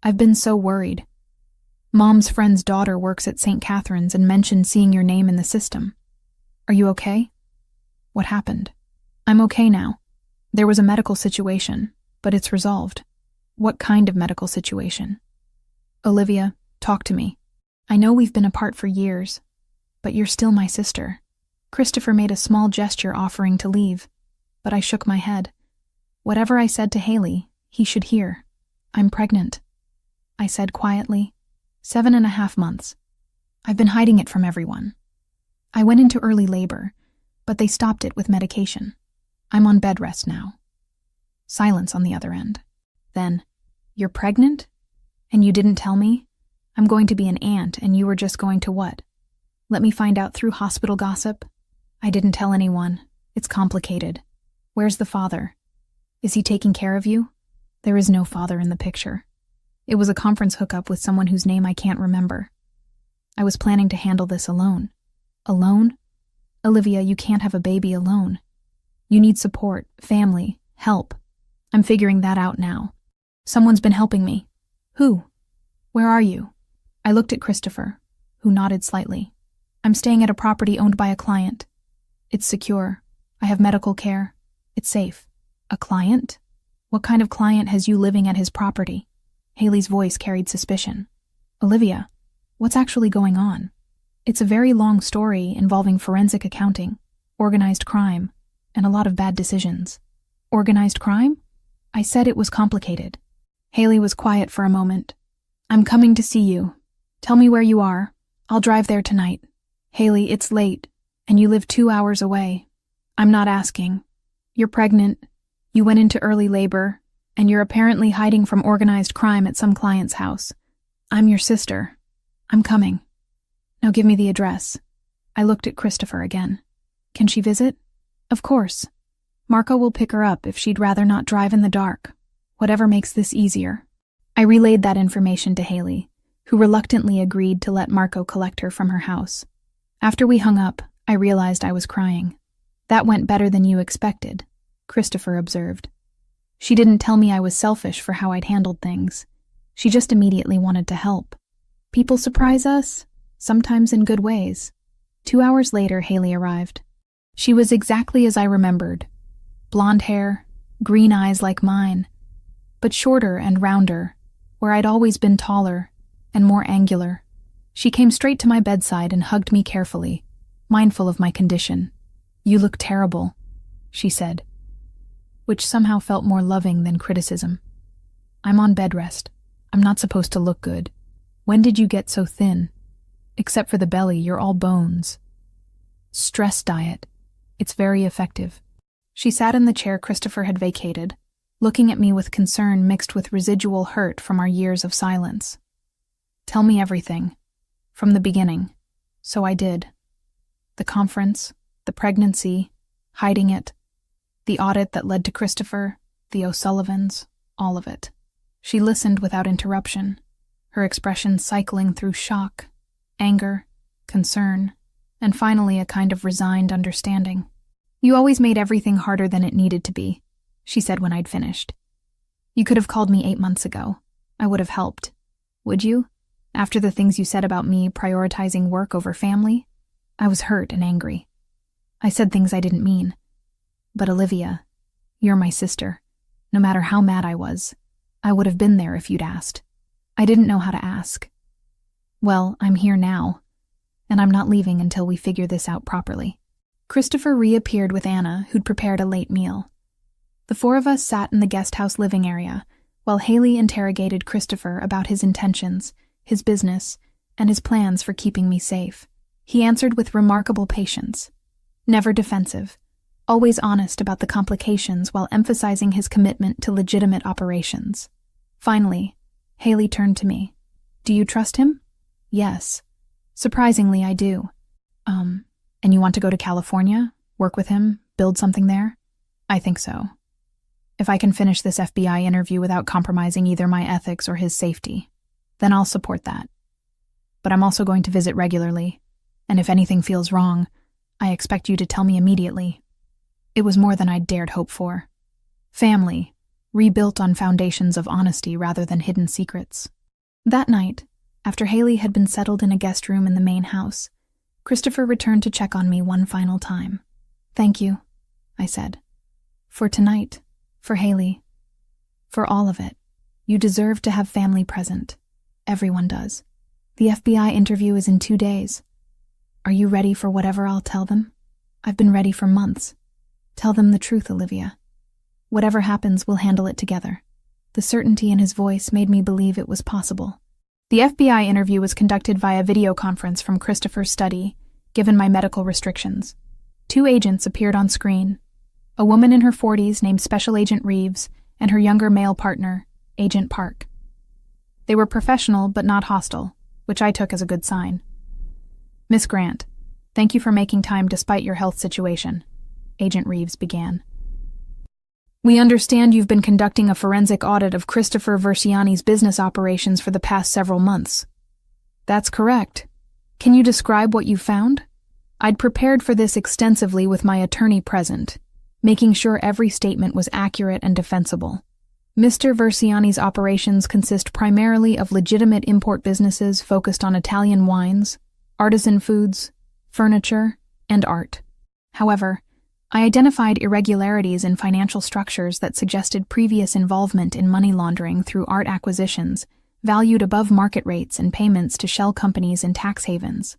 I've been so worried. Mom's friend's daughter works at St. Catherine's and mentioned seeing your name in the system. Are you okay? What happened? I'm okay now. There was a medical situation, but it's resolved. What kind of medical situation? Olivia, talk to me. I know we've been apart for years, but you're still my sister. Christopher made a small gesture offering to leave, but I shook my head. Whatever I said to Haley, he should hear. I'm pregnant, I said quietly. 7.5 months. I've been hiding it from everyone. I went into early labor, but they stopped it with medication. I'm on bed rest now. Silence on the other end. Then, you're pregnant? And you didn't tell me? I'm going to be an aunt and you were just going to what? Let me find out through hospital gossip? I didn't tell anyone. It's complicated. Where's the father? Is he taking care of you? There is no father in the picture. It was a conference hookup with someone whose name I can't remember. I was planning to handle this alone. Alone? Olivia, you can't have a baby alone. You need support, family, help. I'm figuring that out now. Someone's been helping me. Who? Where are you? I looked at Christopher, who nodded slightly. I'm staying at a property owned by a client. It's secure. I have medical care. It's safe. A client? What kind of client has you living at his property? Haley's voice carried suspicion. Olivia, what's actually going on? It's a very long story involving forensic accounting, organized crime, and a lot of bad decisions. Organized crime? I said it was complicated. Haley was quiet for a moment. I'm coming to see you. Tell me where you are. I'll drive there tonight. Haley, it's late, and you live 2 hours away. I'm not asking. You're pregnant. You went into early labor, and you're apparently hiding from organized crime at some client's house. I'm your sister. I'm coming. Now give me the address. I looked at Christopher again. Can she visit? Of course. Marco will pick her up if she'd rather not drive in the dark. Whatever makes this easier. I relayed that information to Haley, who reluctantly agreed to let Marco collect her from her house. After we hung up, I realized I was crying. That went better than you expected, Christopher observed. She didn't tell me I was selfish for how I'd handled things. She just immediately wanted to help. People surprise us, sometimes in good ways. 2 hours later, Haley arrived. She was exactly as I remembered. Blonde hair, green eyes like mine, but shorter and rounder, where I'd always been taller and more angular. She came straight to my bedside and hugged me carefully, mindful of my condition. You look terrible, she said, which somehow felt more loving than criticism. I'm on bed rest. I'm not supposed to look good. When did you get so thin? Except for the belly, you're all bones. Stress diet. It's very effective. She sat in the chair Christopher had vacated, looking at me with concern mixed with residual hurt from our years of silence. Tell me everything. From the beginning. So I did. The conference, the pregnancy, hiding it, the audit that led to Christopher, the O'Sullivans, all of it. She listened without interruption, her expression cycling through shock, anger, concern, and finally a kind of resigned understanding. You always made everything harder than it needed to be, she said when I'd finished. You could have called me 8 months ago. I would have helped. Would you? After the things you said about me prioritizing work over family? I was hurt and angry. I said things I didn't mean. But Olivia, you're my sister. No matter how mad I was, I would have been there if you'd asked. I didn't know how to ask. Well, I'm here now, and I'm not leaving until we figure this out properly. Christopher reappeared with Anna, who'd prepared a late meal. The 4 of us sat in the guest house living area, while Haley interrogated Christopher about his intentions, his business, and his plans for keeping me safe. He answered with remarkable patience. Never defensive, always honest about the complications while emphasizing his commitment to legitimate operations. Finally, Haley turned to me. Do you trust him? Yes. Surprisingly, I do. And you want to go to California, work with him, build something there? I think so. If I can finish this FBI interview without compromising either my ethics or his safety, then I'll support that. But I'm also going to visit regularly, and if anything feels wrong, I expect you to tell me immediately. It was more than I'd dared hope for. Family, rebuilt on foundations of honesty rather than hidden secrets. That night, after Haley had been settled in a guest room in the main house, Christopher returned to check on me one final time. "Thank you," I said. "For tonight, for Haley, for all of it. You deserve to have family present. Everyone does. The FBI interview is in 2 days. Are you ready for whatever I'll tell them? I've been ready for months. Tell them the truth, Olivia. Whatever happens, we'll handle it together." The certainty in his voice made me believe it was possible. The FBI interview was conducted via video conference from Christopher's study, given my medical restrictions. 2 agents appeared on screen. A woman in her 40s named Special Agent Reeves and her younger male partner, Agent Park. They were professional but not hostile, which I took as a good sign. "Miss Grant, thank you for making time despite your health situation," Agent Reeves began. "We understand you've been conducting a forensic audit of Christopher Versiani's business operations for the past several months." "That's correct. Can you describe what you found?" I'd prepared for this extensively with my attorney present, making sure every statement was accurate and defensible. Mr. Versiani's operations consist primarily of legitimate import businesses focused on Italian wines, artisan foods, furniture, and art. However, I identified irregularities in financial structures that suggested previous involvement in money laundering through art acquisitions, valued above market rates and payments to shell companies in tax havens.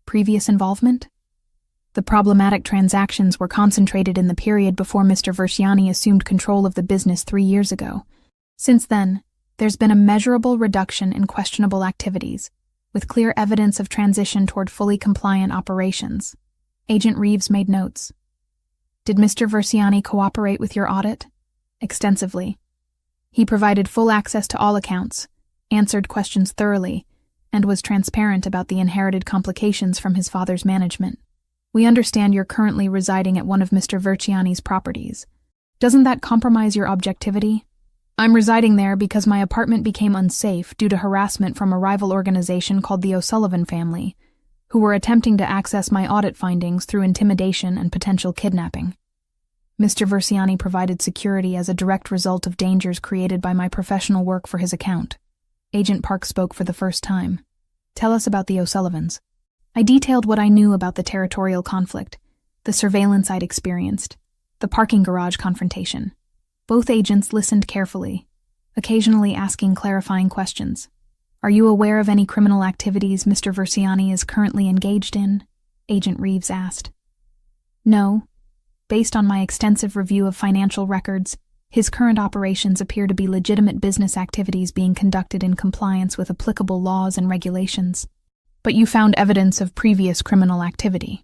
Previous involvement? The problematic transactions were concentrated in the period before Mr. Versiani assumed control of the business 3 years ago. Since then, there's been a measurable reduction in questionable activities, with clear evidence of transition toward fully compliant operations. Agent Reeves made notes. "Did Mr. Versiani cooperate with your audit?" "Extensively. He provided full access to all accounts, answered questions thoroughly, and was transparent about the inherited complications from his father's management. We understand you're currently residing at one of Mr. Versiani's properties. Doesn't that compromise your objectivity?" "I'm residing there because my apartment became unsafe due to harassment from a rival organization called the O'Sullivan family, who were attempting to access my audit findings through intimidation and potential kidnapping. Mr. Versiani provided security as a direct result of dangers created by my professional work for his account." Agent Park spoke for the first time. "Tell us about the O'Sullivans." I detailed what I knew about the territorial conflict, the surveillance I'd experienced, the parking garage confrontation. Both agents listened carefully, occasionally asking clarifying questions. "Are you aware of any criminal activities Mr. Versiani is currently engaged in?" Agent Reeves asked. "No. Based on my extensive review of financial records, his current operations appear to be legitimate business activities being conducted in compliance with applicable laws and regulations." "But you found evidence of previous criminal activity."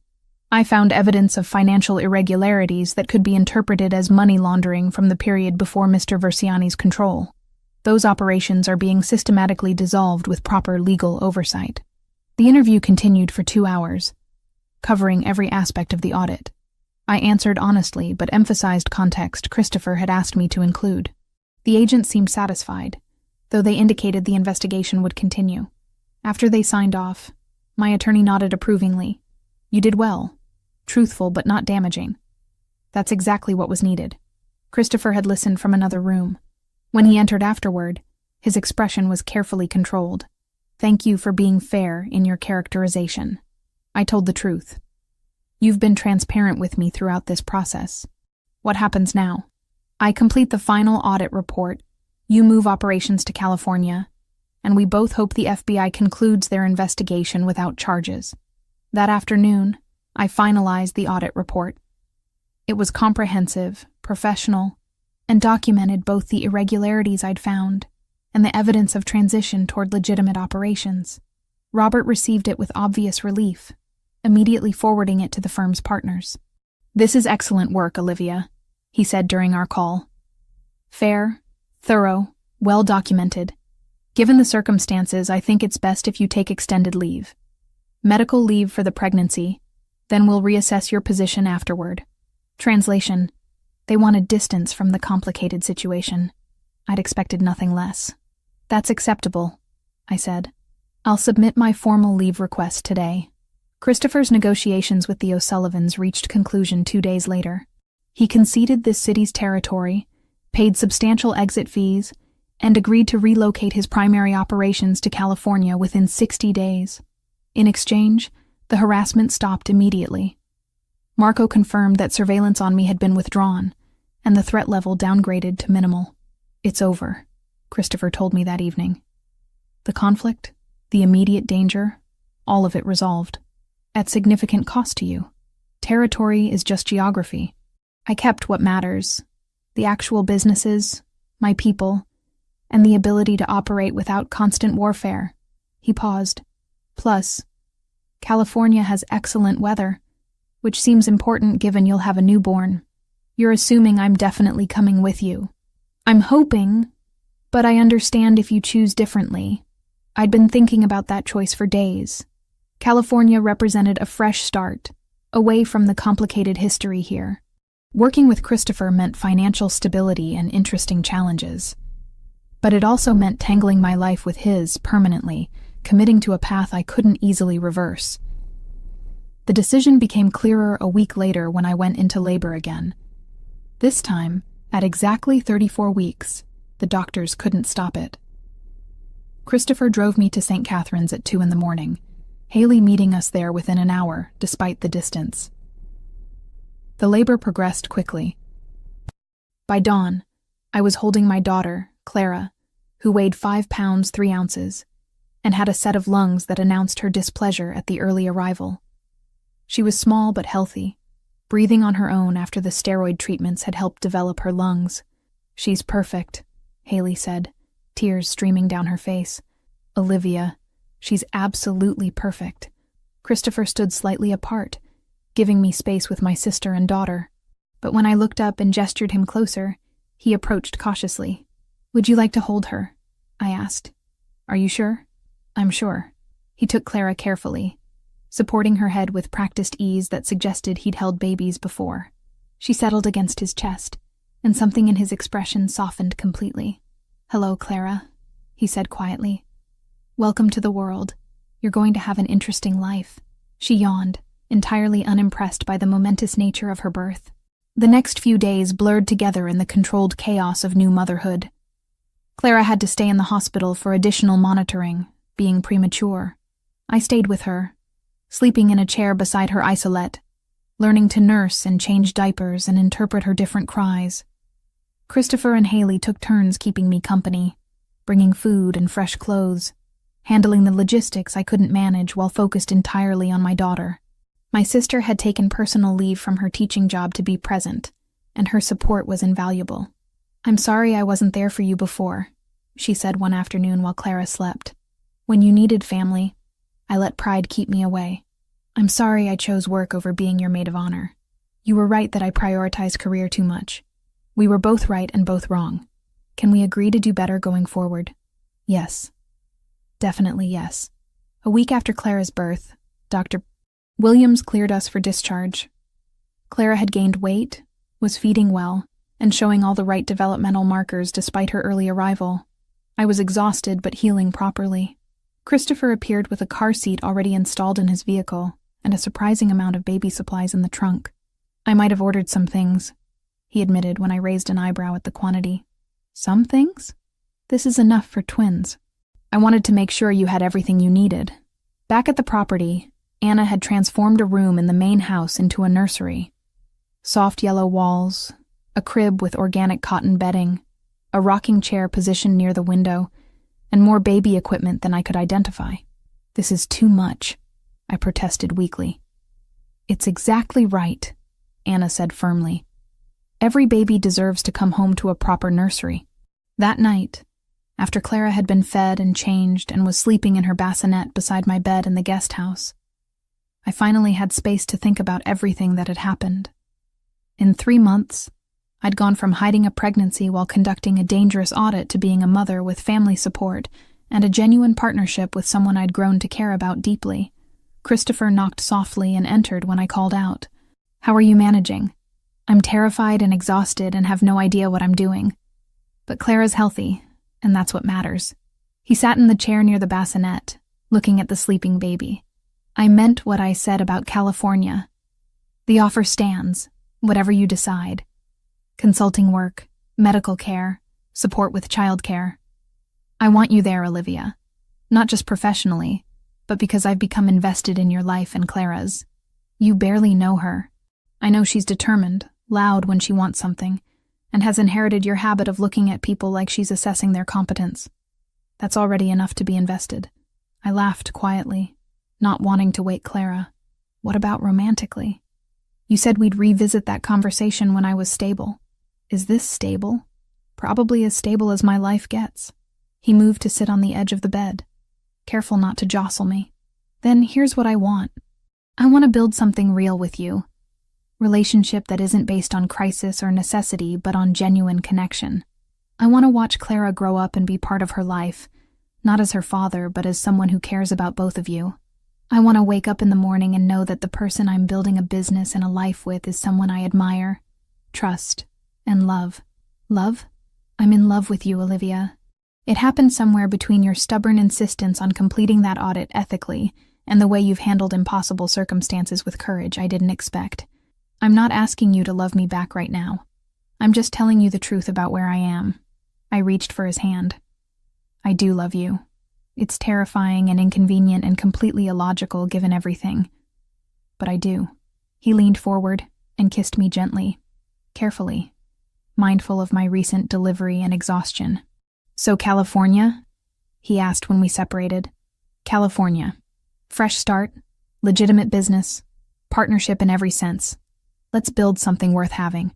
"I found evidence of financial irregularities that could be interpreted as money laundering from the period before Mr. Versiani's control. Those operations are being systematically dissolved with proper legal oversight." The interview continued for 2 hours, covering every aspect of the audit. I answered honestly, but emphasized context Christopher had asked me to include. The agents seemed satisfied, though they indicated the investigation would continue. After they signed off, my attorney nodded approvingly. "You did well. Truthful but not damaging." That's exactly what was needed. Christopher had listened from another room. When he entered afterward, his expression was carefully controlled. "Thank you for being fair in your characterization. I told the truth. You've been transparent with me throughout this process. What happens now?" "I complete the final audit report. You move operations to California, and we both hope the FBI concludes their investigation without charges. That afternoon, I finalized the audit report. It was comprehensive, professional, and documented both the irregularities I'd found and the evidence of transition toward legitimate operations. Robert received it with obvious relief, immediately forwarding it to the firm's partners. "This is excellent work, Olivia," he said during our call. "Fair, thorough, well documented. Given the circumstances, I think it's best if you take extended leave. Medical leave for the pregnancy, Then we'll reassess your position afterward. Translation: they wanted distance from the complicated situation. I'd expected nothing less. That's acceptable, I said. I'll submit my formal leave request today. Christopher's negotiations with the O'Sullivans reached conclusion 2 days later. He conceded this city's territory, paid substantial exit fees, and agreed to relocate his primary operations to California within 60 days. In exchange, the harassment stopped immediately. Marco confirmed that surveillance on me had been withdrawn, and the threat level downgraded to minimal. It's over, Christopher told me that evening. The conflict, the immediate danger, all of it resolved. At significant cost to you. Territory is just geography. I kept what matters: the actual businesses, my people, and the ability to operate without constant warfare. He paused. Plus, California has excellent weather, which seems important given you'll have a newborn. You're assuming I'm definitely coming with you. I'm hoping, but I understand if you choose differently. I'd been thinking about that choice for days. California represented a fresh start, away from the complicated history here. Working with Christopher meant financial stability and interesting challenges. But it also meant tangling my life with his permanently, committing to a path I couldn't easily reverse. The decision became clearer a week later when I went into labor again. This time, at exactly 34 weeks, the doctors couldn't stop it. Christopher drove me to St. Catharines at 2 a.m, Haley meeting us there within an hour, despite the distance. The labor progressed quickly. By dawn, I was holding my daughter, Clara, who weighed 5 pounds 3 ounces, and had a set of lungs that announced her displeasure at the early arrival. She was small but healthy, breathing on her own after the steroid treatments had helped develop her lungs. She's perfect, Haley said, tears streaming down her face. Olivia, she's absolutely perfect. Christopher stood slightly apart, giving me space with my sister and daughter. But when I looked up and gestured him closer, he approached cautiously. Would you like to hold her? I asked. Are you sure? I'm sure. He took Clara carefully, supporting her head with practiced ease that suggested he'd held babies before. She settled against his chest, and something in his expression softened completely. Hello, Clara, he said quietly. Welcome to the world. You're going to have an interesting life. She yawned, entirely unimpressed by the momentous nature of her birth. The next few days blurred together in the controlled chaos of new motherhood. Clara had to stay in the hospital for additional monitoring, being premature. I stayed with her, sleeping in a chair beside her isolette, learning to nurse and change diapers and interpret her different cries. Christopher and Haley took turns keeping me company, bringing food and fresh clothes, handling the logistics I couldn't manage while focused entirely on my daughter. My sister had taken personal leave from her teaching job to be present, and her support was invaluable. I'm sorry I wasn't there for you before, she said one afternoon while Clara slept. When you needed family, I let pride keep me away. I'm sorry I chose work over being your maid of honor. You were right that I prioritized career too much. We were both right and both wrong. Can we agree to do better going forward? Yes. Definitely yes. A week after Clara's birth, Dr. Williams cleared us for discharge. Clara had gained weight, was feeding well, and showing all the right developmental markers despite her early arrival. I was exhausted but healing properly. Christopher appeared with a car seat already installed in his vehicle and a surprising amount of baby supplies in the trunk. I might have ordered some things, he admitted when I raised an eyebrow at the quantity. Some things? This is enough for twins. I wanted to make sure you had everything you needed. Back at the property, Anna had transformed a room in the main house into a nursery. Soft yellow walls, a crib with organic cotton bedding, a rocking chair positioned near the window, and more baby equipment than I could identify. This is too much, I protested weakly. It's exactly right, Anna said firmly. Every baby deserves to come home to a proper nursery. That night, after Clara had been fed and changed and was sleeping in her bassinet beside my bed in the guest house, I finally had space to think about everything that had happened. In 3 months, I'd gone from hiding a pregnancy while conducting a dangerous audit to being a mother with family support and a genuine partnership with someone I'd grown to care about deeply. Christopher knocked softly and entered when I called out. "How are you managing?" "I'm terrified and exhausted and have no idea what I'm doing. But Clara's healthy, and that's what matters." He sat in the chair near the bassinet, looking at the sleeping baby. "I meant what I said about California. The offer stands, whatever you decide. Consulting work, medical care, support with childcare. I want you there, Olivia. Not just professionally, but because I've become invested in your life and Clara's. You barely know her. I know she's determined, loud when she wants something, and has inherited your habit of looking at people like she's assessing their competence. That's already enough to be invested." I laughed quietly, not wanting to wake Clara. "What about romantically? You said we'd revisit that conversation when I was stable. Is this stable? Probably as stable as my life gets." He moved to sit on the edge of the bed, careful not to jostle me. "Then here's what I want. I want to build something real with you. Relationship that isn't based on crisis or necessity, but on genuine connection. I want to watch Clara grow up and be part of her life, not as her father, but as someone who cares about both of you. I want to wake up in the morning and know that the person I'm building a business and a life with is someone I admire, trust, and love." "Love? I'm in love with you, Olivia. It happened somewhere between your stubborn insistence on completing that audit ethically and the way you've handled impossible circumstances with courage I didn't expect. I'm not asking you to love me back right now. I'm just telling you the truth about where I am." I reached for his hand. "I do love you. It's terrifying and inconvenient and completely illogical given everything. But I do." He leaned forward and kissed me gently, carefully, mindful of my recent delivery and exhaustion. "So California?" he asked when we separated. "California. Fresh start, legitimate business, partnership in every sense. Let's build something worth having."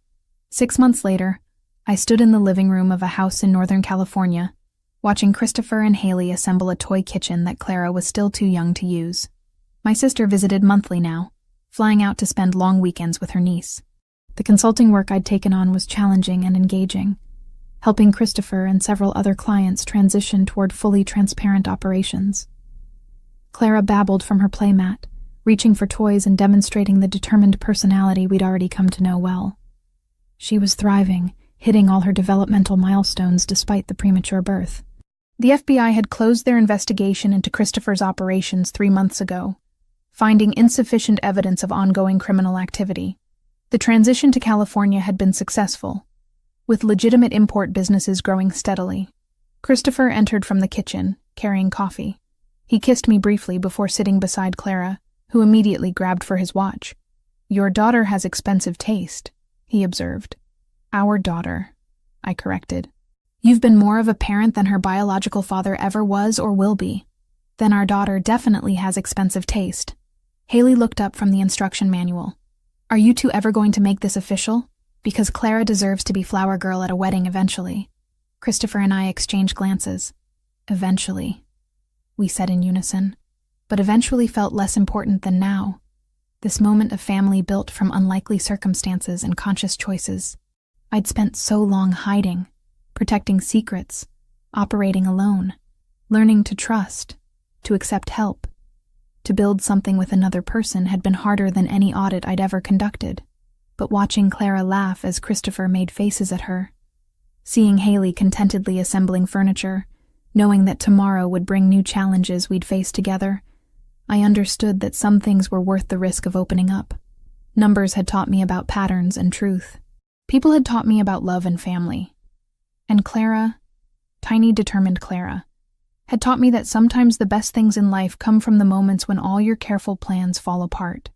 6 months later, I stood in the living room of a house in Northern California, watching Christopher and Haley assemble a toy kitchen that Clara was still too young to use. My sister visited monthly now, flying out to spend long weekends with her niece. The consulting work I'd taken on was challenging and engaging, helping Christopher and several other clients transition toward fully transparent operations. Clara babbled from her playmat, reaching for toys and demonstrating the determined personality we'd already come to know well. She was thriving, hitting all her developmental milestones despite the premature birth. The FBI had closed their investigation into Christopher's operations 3 months ago, finding insufficient evidence of ongoing criminal activity. The transition to California had been successful, with legitimate import businesses growing steadily. Christopher entered from the kitchen, carrying coffee. He kissed me briefly before sitting beside Clara, who immediately grabbed for his watch. "Your daughter has expensive taste," he observed. "Our daughter," I corrected. "You've been more of a parent than her biological father ever was or will be. Then our daughter definitely has expensive taste." Haley looked up from the instruction manual. "Are you two ever going to make this official? Because Clara deserves to be flower girl at a wedding eventually." Christopher and I exchanged glances. "Eventually," we said in unison. But eventually felt less important than now. This moment of family built from unlikely circumstances and conscious choices. I'd spent so long hiding, protecting secrets, operating alone, learning to trust, to accept help. To build something with another person had been harder than any audit I'd ever conducted. But watching Clara laugh as Christopher made faces at her, seeing Haley contentedly assembling furniture, knowing that tomorrow would bring new challenges we'd face together, I understood that some things were worth the risk of opening up. Numbers had taught me about patterns and truth. People had taught me about love and family. And Clara, tiny determined Clara, had taught me that sometimes the best things in life come from the moments when all your careful plans fall apart.